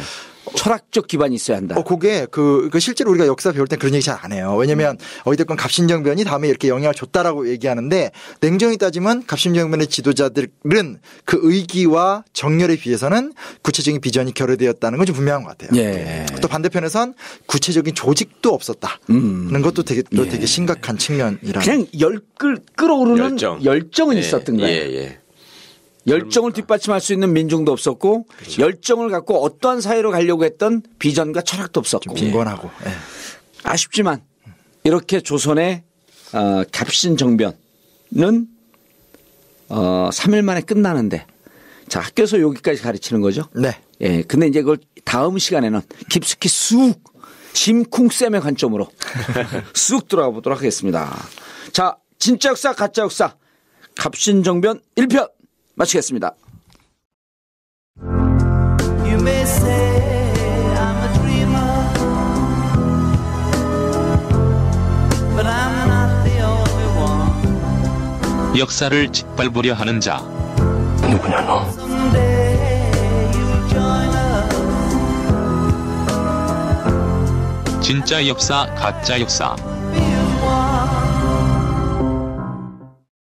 [SPEAKER 3] 철학적 기반이 있어야 한다.
[SPEAKER 4] 그게 그 실제로 우리가 역사 배울 땐 그런 얘기 잘 안 해요. 왜냐면 어찌됐건 갑신정변이 다음에 이렇게 영향을 줬다라고 얘기하는데 냉정히 따지면 갑신정변의 지도자들은 그 의기와 정열에 비해서는 구체적인 비전이 결여되었다는 건 좀 분명한 것 같아요.
[SPEAKER 3] 예.
[SPEAKER 4] 또 반대편에선 구체적인 조직도 없었다는 것도 되게 심각한 측면이라.
[SPEAKER 3] 그냥 끌어오르는 열정은
[SPEAKER 5] 예.
[SPEAKER 3] 있었던 거예요.
[SPEAKER 5] 예.
[SPEAKER 3] 열정을 뒷받침할 수 있는 민중도 없었고 열정을 갖고 어떠한 사회로 가려고 했던 비전과 철학도 없었고
[SPEAKER 4] 빈곤하고. 예.
[SPEAKER 3] 아쉽지만 이렇게 조선의 갑신정변은 3일 만에 끝나는데 자 학교에서 여기까지 가르치는 거죠.
[SPEAKER 4] 네.
[SPEAKER 3] 예. 근데 이제 그걸 다음 시간에는 깊숙이 쑥 심쿵쌤의 관점으로 쑥 들어가 보도록 하겠습니다. 자 진짜 역사 가짜 역사 갑신정변 1편 마치겠습니다.
[SPEAKER 2] You may say I'm a dreamer, but I'm not the only one.
[SPEAKER 1] 역사를 짓밟으려 하는 자.
[SPEAKER 2] Someday you'll join us.
[SPEAKER 1] 진짜 역사 가짜 역사.